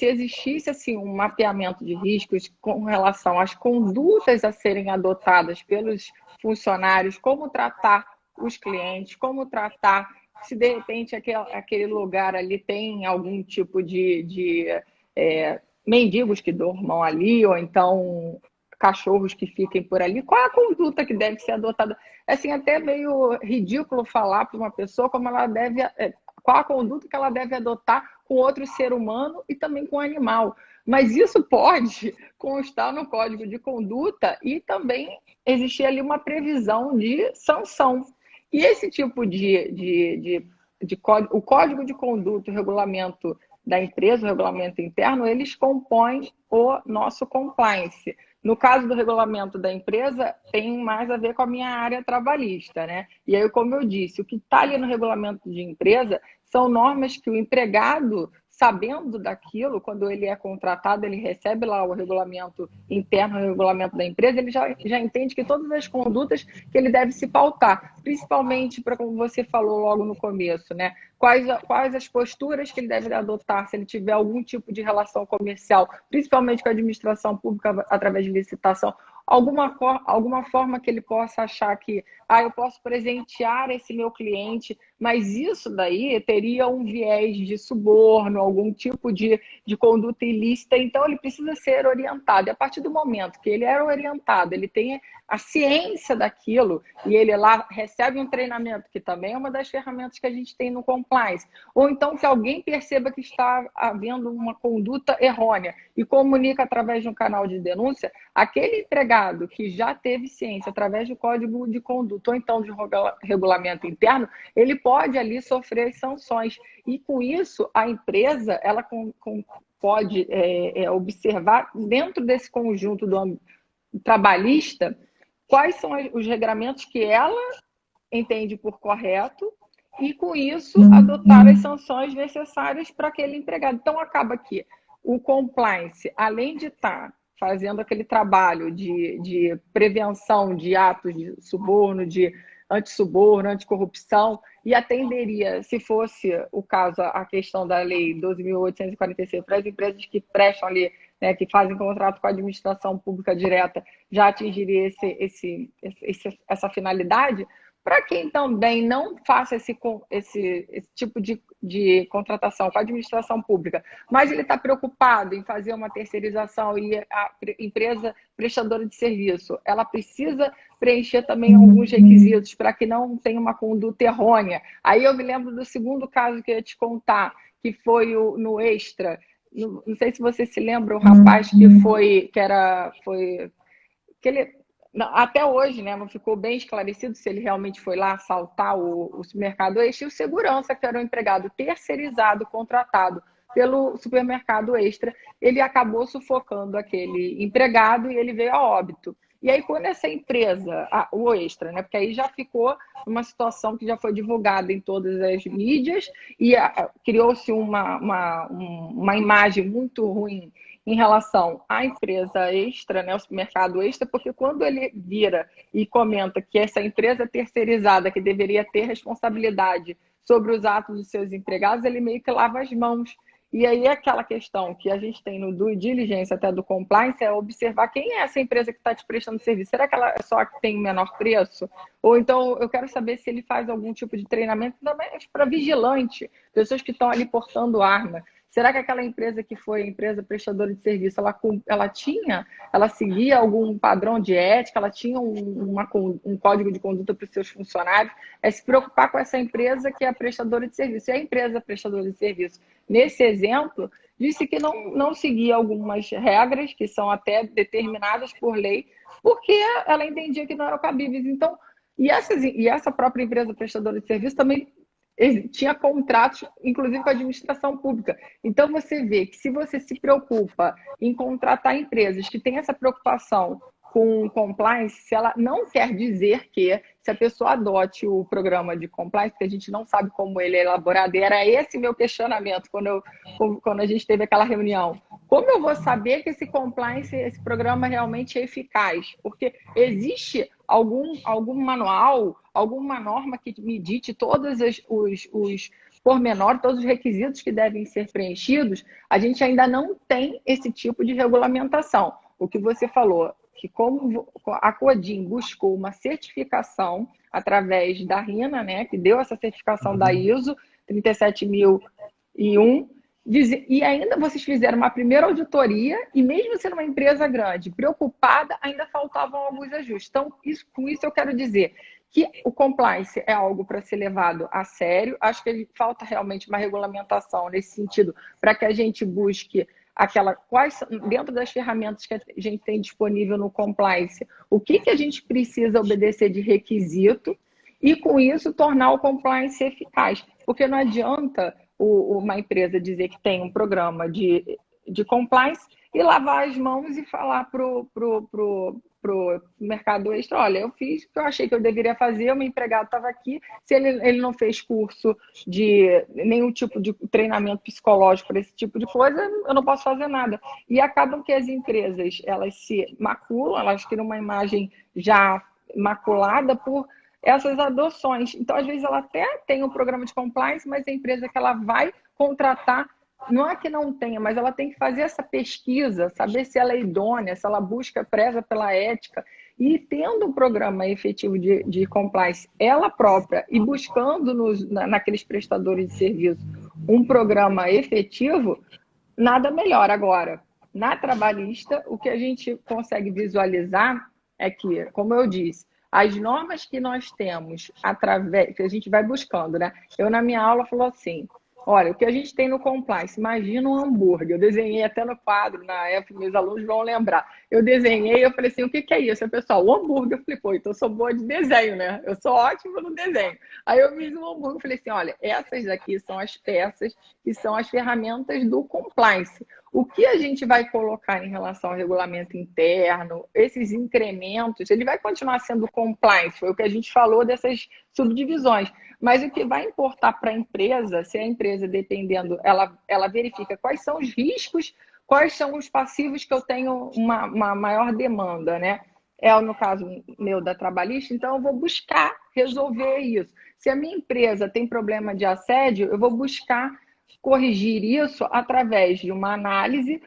existisse assim um mapeamento de riscos com relação às condutas a serem adotadas pelos funcionários, como tratar os clientes, como tratar se de repente aquele lugar ali tem algum tipo de mendigos que dormam ali, ou então cachorros que fiquem por ali, qual é a conduta que deve ser adotada? É assim, até meio ridículo falar para uma pessoa como ela deve, qual a conduta que ela deve adotar com outro ser humano e também com animal. Mas isso pode constar no código de conduta e também existir ali uma previsão de sanção. E esse tipo de código, o código de conduta, o regulamento da empresa, o regulamento interno, eles compõem o nosso compliance. No caso do regulamento da empresa, tem mais a ver com a minha área trabalhista, né? E aí, como eu disse, o que está ali no regulamento de empresa são normas que o empregado, sabendo daquilo, quando ele é contratado, ele recebe lá o regulamento interno, o regulamento da empresa, ele já entende que todas as condutas que ele deve se pautar, principalmente para, como você falou logo no começo, né? Quais as posturas que ele deve adotar se ele tiver algum tipo de relação comercial, principalmente com a administração pública através de licitação, alguma forma que ele possa achar que eu posso presentear esse meu cliente, mas isso daí teria um viés de suborno, algum tipo de conduta ilícita, então ele precisa ser orientado. E a partir do momento que ele é orientado, ele tem a ciência daquilo e ele lá recebe um treinamento, que também é uma das ferramentas que a gente tem no compliance, ou então que alguém perceba que está havendo uma conduta errônea e comunica através de um canal de denúncia, aquele empregado que já teve ciência através do código de conduta ou então de regulamento interno, ele pode ali sofrer as sanções. E com isso, a empresa ela pode observar dentro desse conjunto do trabalhista quais são os regramentos que ela entende por correto e, com isso, adotar as sanções necessárias para aquele empregado. Então, acaba que o compliance, além de estar fazendo aquele trabalho de prevenção de atos de suborno, de antissuborno, anticorrupção, e atenderia, se fosse o caso, a questão da Lei 12.846 para as empresas que prestam ali, né, que fazem contrato com a administração pública direta, já atingiria essa finalidade. Para quem também não faça esse tipo de contratação com a administração pública, mas ele está preocupado em fazer uma terceirização e a empresa prestadora de serviço, ela precisa preencher também alguns requisitos para que não tenha uma conduta errônea. Aí eu me lembro do segundo caso que eu ia te contar, que foi no Extra. Não sei se você se lembra, o rapaz que ele... Até hoje, né, não ficou bem esclarecido se ele realmente foi lá assaltar o supermercado Extra, e o segurança, que era um empregado terceirizado, contratado pelo supermercado Extra, ele acabou sufocando aquele empregado e ele veio a óbito. E aí, quando essa empresa, o Extra, né, porque aí já ficou uma situação que já foi divulgada em todas as mídias e criou-se uma imagem muito ruim em relação à empresa Extra, né, o supermercado Extra, porque quando ele vira e comenta que essa empresa terceirizada, que deveria ter responsabilidade sobre os atos dos seus empregados, ele meio que lava as mãos. E aí aquela questão que a gente tem no due diligence, até do compliance, é observar quem é essa empresa que está te prestando serviço. Será que ela é só que tem menor preço? Ou então eu quero saber se ele faz algum tipo de treinamento também para vigilante, pessoas que estão ali portando arma. Será que aquela empresa que foi empresa prestadora de serviço, ela seguia algum padrão de ética, ela tinha um código de conduta para os seus funcionários? É se preocupar com essa empresa que é a prestadora de serviço. E a empresa prestadora de serviço, nesse exemplo, disse que não seguia algumas regras que são até determinadas por lei, porque ela entendia que não eram cabíveis. Então, e essa própria empresa prestadora de serviço também tinha contratos, inclusive com a administração pública. Então, você vê que se você se preocupa em contratar empresas que têm essa preocupação com compliance se ela não quer dizer que, se a pessoa adote o programa de compliance, porque a gente não sabe como ele é elaborado, e era esse meu questionamento quando a gente teve aquela reunião. Como eu vou saber que esse compliance, esse programa realmente é eficaz? Porque existe algum manual, alguma norma que me dite todos os pormenores, todos os requisitos que devem ser preenchidos? A gente ainda não tem esse tipo de regulamentação. O que você falou, que como a Codim buscou uma certificação através da RINA, né, que deu essa certificação da ISO 37001, e ainda vocês fizeram uma primeira auditoria, e mesmo sendo uma empresa grande, preocupada, ainda faltavam alguns ajustes. Então, com isso eu quero dizer que o compliance é algo para ser levado a sério. Acho que falta realmente uma regulamentação nesse sentido, para que a gente busque dentro das ferramentas que a gente tem disponível no compliance, o que a gente precisa obedecer de requisito, e com isso tornar o compliance eficaz. Porque não adianta uma empresa dizer que tem um programa de compliance e lavar as mãos e falar pro mercado extra: olha, eu fiz o que eu achei que eu deveria fazer, o meu empregado estava aqui, se ele não fez curso de nenhum tipo de treinamento psicológico para esse tipo de coisa, eu não posso fazer nada. E acabam que as empresas, elas se maculam, elas criam uma imagem já maculada por essas adoções. Então, às vezes, ela até tem um programa de compliance, mas a empresa que ela vai contratar, não é que não tenha, mas ela tem que fazer essa pesquisa, saber se ela é idônea, se ela preza pela ética. E tendo um programa efetivo de compliance, ela própria, e buscando naqueles prestadores de serviço um programa efetivo, nada melhor. Agora, na trabalhista, o que a gente consegue visualizar é que, como eu disse, as normas que nós temos, que a gente vai buscando, né? Eu, na minha aula, falo assim: olha, o que a gente tem no compliance, imagina um hambúrguer. Eu desenhei até no quadro, na época, meus alunos vão lembrar. Eu desenhei, eu falei assim: o que é isso? Aí, pessoal, o hambúrguer. Eu falei: pô, então eu sou boa de desenho, né? Eu sou ótima no desenho. Aí eu fiz um hambúrguer, eu falei assim: olha, essas aqui são as peças que são as ferramentas do compliance. O que a gente vai colocar em relação ao regulamento interno, esses incrementos, ele vai continuar sendo compliance, foi o que a gente falou dessas subdivisões. Mas o que vai importar para a empresa, se a empresa, dependendo, ela verifica quais são os riscos, quais são os passivos que eu tenho uma maior demanda, né? No caso meu da trabalhista, então eu vou buscar resolver isso. Se a minha empresa tem problema de assédio, eu vou buscar corrigir isso através de uma análise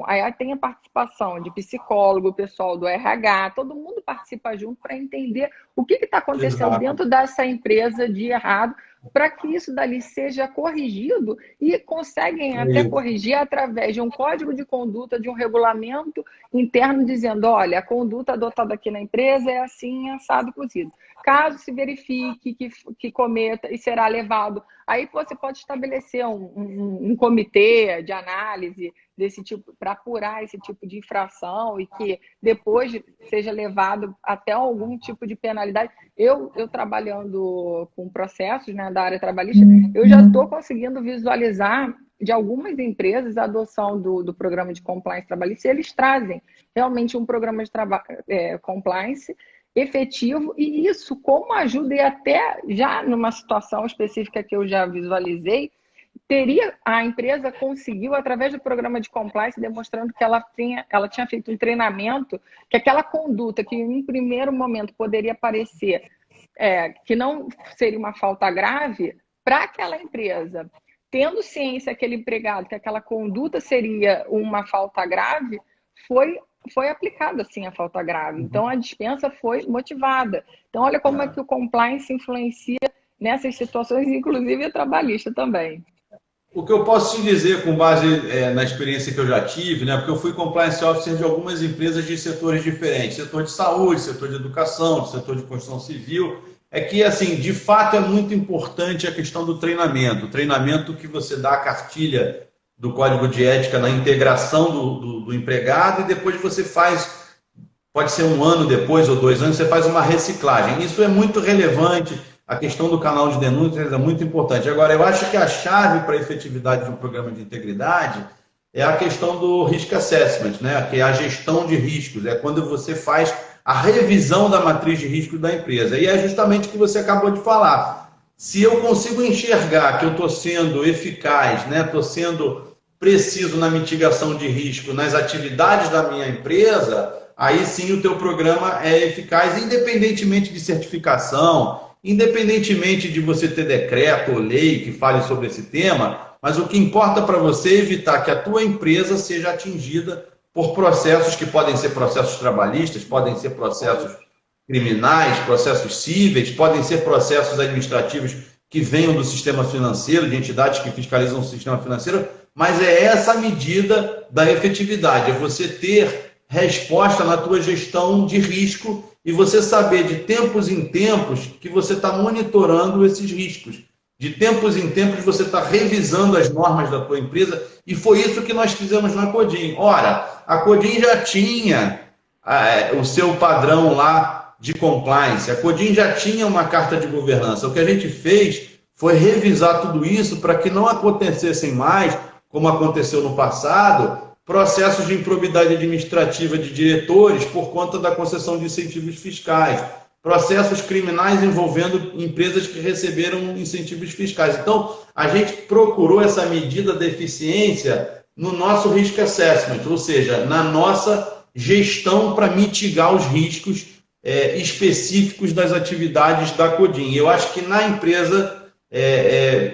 aí tem a participação de psicólogo, pessoal do RH, todo mundo participa junto para entender o que está acontecendo dentro dessa empresa de errado, para que isso dali seja corrigido, e conseguem até corrigir através de um código de conduta, de um regulamento interno, dizendo: olha, a conduta adotada aqui na empresa é assim, assado, cozido. Caso se verifique que cometa e será levado, aí você pode estabelecer um comitê de análise desse tipo, para apurar esse tipo de infração, e que depois seja levado até algum tipo de penalidade. Eu trabalhando com processos, né, da área trabalhista, eu já estou conseguindo visualizar de algumas empresas a adoção do programa de compliance trabalhista, e eles trazem realmente um programa de compliance efetivo, e isso como ajuda, e até já numa situação específica que eu já visualizei, a empresa conseguiu, através do programa de compliance, demonstrando que ela tinha feito um treinamento, que aquela conduta que em um primeiro momento poderia parecer que não seria uma falta grave, para aquela empresa, tendo ciência, aquele empregado, que aquela conduta seria uma falta grave, foi aplicada assim a falta grave. Então a dispensa foi motivada. Então olha como é que o compliance influencia nessas situações, inclusive a trabalhista também. O que eu posso te dizer, com base na experiência que eu já tive, né, porque eu fui compliance officer de algumas empresas de setores diferentes, setor de saúde, setor de educação, setor de construção civil, é que, assim, de fato é muito importante a questão do treinamento. O treinamento que você dá a cartilha do código de ética na integração do empregado, e depois você faz, pode ser 1 ano depois ou 2 anos, você faz uma reciclagem. Isso é muito relevante. A questão do canal de denúncias é muito importante. Agora, eu acho que a chave para a efetividade de um programa de integridade é a questão do risk assessment, né? Que é a gestão de riscos, é quando você faz a revisão da matriz de risco da empresa. E é justamente o que você acabou de falar. Se eu consigo enxergar que eu estou sendo eficaz, né? Estou sendo preciso na mitigação de risco nas atividades da minha empresa, aí sim o teu programa é eficaz, independentemente de certificação, independentemente de você ter decreto ou lei que fale sobre esse tema, mas o que importa para você é evitar que a tua empresa seja atingida por processos que podem ser processos trabalhistas, podem ser processos criminais, processos cíveis, podem ser processos administrativos que venham do sistema financeiro, de entidades que fiscalizam o sistema financeiro, mas é essa a medida da efetividade, é você ter resposta na tua gestão de risco e você saber de tempos em tempos que você está monitorando esses riscos. De tempos em tempos você está revisando as normas da tua empresa e foi isso que nós fizemos na Codim. Ora, a Codim já tinha o seu padrão lá de compliance, a Codim já tinha uma carta de governança. O que a gente fez foi revisar tudo isso para que não acontecessem mais, como aconteceu no passado, processos de improbidade administrativa de diretores por conta da concessão de incentivos fiscais, processos criminais envolvendo empresas que receberam incentivos fiscais. Então, a gente procurou essa medida de eficiência no nosso risk assessment, ou seja, na nossa gestão para mitigar os riscos específicos das atividades da Codim. Eu acho que na empresa,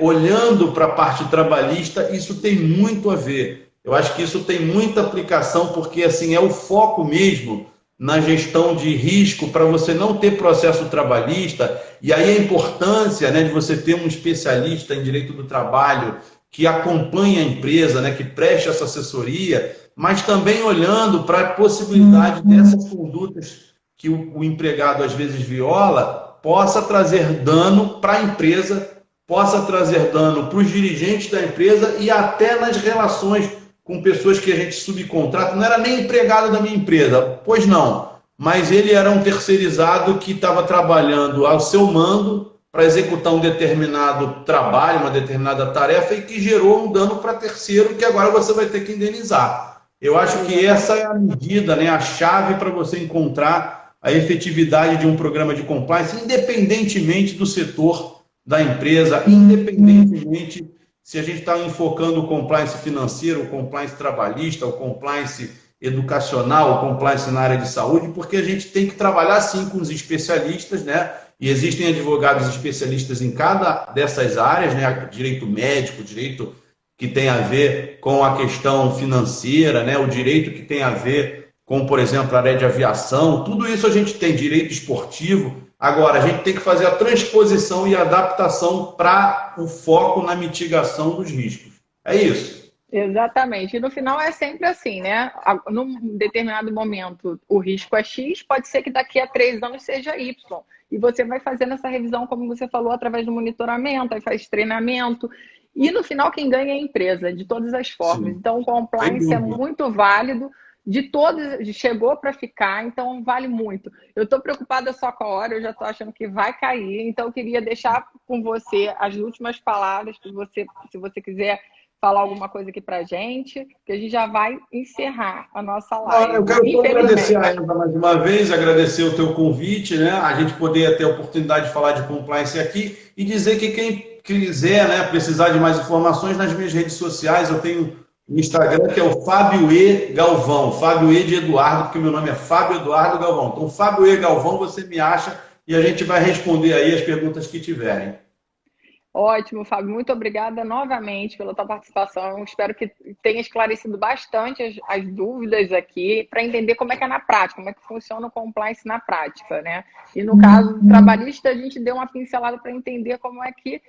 olhando para a parte trabalhista, isso tem muito a ver. Eu acho que isso tem muita aplicação, porque assim, é o foco mesmo na gestão de risco para você não ter processo trabalhista, e aí a importância, né, de você ter um especialista em direito do trabalho que acompanhe a empresa, né, que preste essa assessoria, mas também olhando para a possibilidade dessas condutas que o empregado às vezes viola, possa trazer dano para a empresa, possa trazer dano para os dirigentes da empresa e até nas relações com pessoas que a gente subcontrata. Não era nem empregado da minha empresa, pois não, mas ele era um terceirizado que estava trabalhando ao seu mando para executar um determinado trabalho, uma determinada tarefa e que gerou um dano para terceiro que agora você vai ter que indenizar. Eu acho que essa é a medida, né, a chave para você encontrar a efetividade de um programa de compliance, independentemente do setor da empresa, independentemente se a gente está enfocando o compliance financeiro, o compliance trabalhista, o compliance educacional, o compliance na área de saúde, porque a gente tem que trabalhar sim com os especialistas, né? E existem advogados especialistas em cada dessas áreas, né? Direito médico, direito que tem a ver com a questão financeira, né? O direito que tem a ver com, por exemplo, a área de aviação, tudo isso a gente tem, direito esportivo. Agora, a gente tem que fazer a transposição e a adaptação para o foco na mitigação dos riscos. É isso. Exatamente. E no final é sempre assim, né? Num determinado momento o risco é X, pode ser que daqui a 3 anos seja Y. E você vai fazendo essa revisão, como você falou, através do monitoramento, aí faz treinamento. E no final quem ganha é a empresa, de todas as formas. Sim. Então o compliance é muito válido. De todos, chegou para ficar, então vale muito. Eu estou preocupada só com a hora, eu já estou achando que vai cair, então eu queria deixar com você as últimas palavras, que você, se você quiser falar alguma coisa aqui para a gente, que a gente já vai encerrar a nossa live. Eu quero agradecer a Elza mais uma vez, agradecer o teu convite, né? A gente poder ter a oportunidade de falar de compliance aqui e dizer que quem quiser, né, precisar de mais informações, nas minhas redes sociais, eu tenho no Instagram, que é o Fábio E. Galvão, Fábio E. de Eduardo, porque meu nome é Fábio Eduardo Galvão. Então, Fábio E. Galvão, você me acha e a gente vai responder aí as perguntas que tiverem. Ótimo, Fábio. Muito obrigada novamente pela tua participação. Espero que tenha esclarecido bastante as dúvidas aqui para entender como é que é na prática, como é que funciona o compliance na prática, né? E no caso trabalhista, a gente deu uma pincelada para entender como é que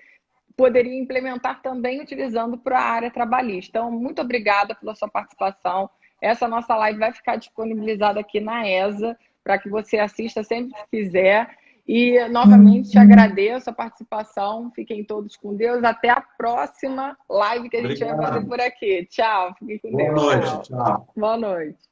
poderia implementar também utilizando para a área trabalhista. Então, muito obrigada pela sua participação. Essa nossa live vai ficar disponibilizada aqui na ESA, para que você assista sempre que quiser. E, novamente, te agradeço a participação. Fiquem todos com Deus. Até a próxima live que a gente vai fazer por aqui. Tchau. Fiquem com Deus. Boa noite. Tchau. Boa noite.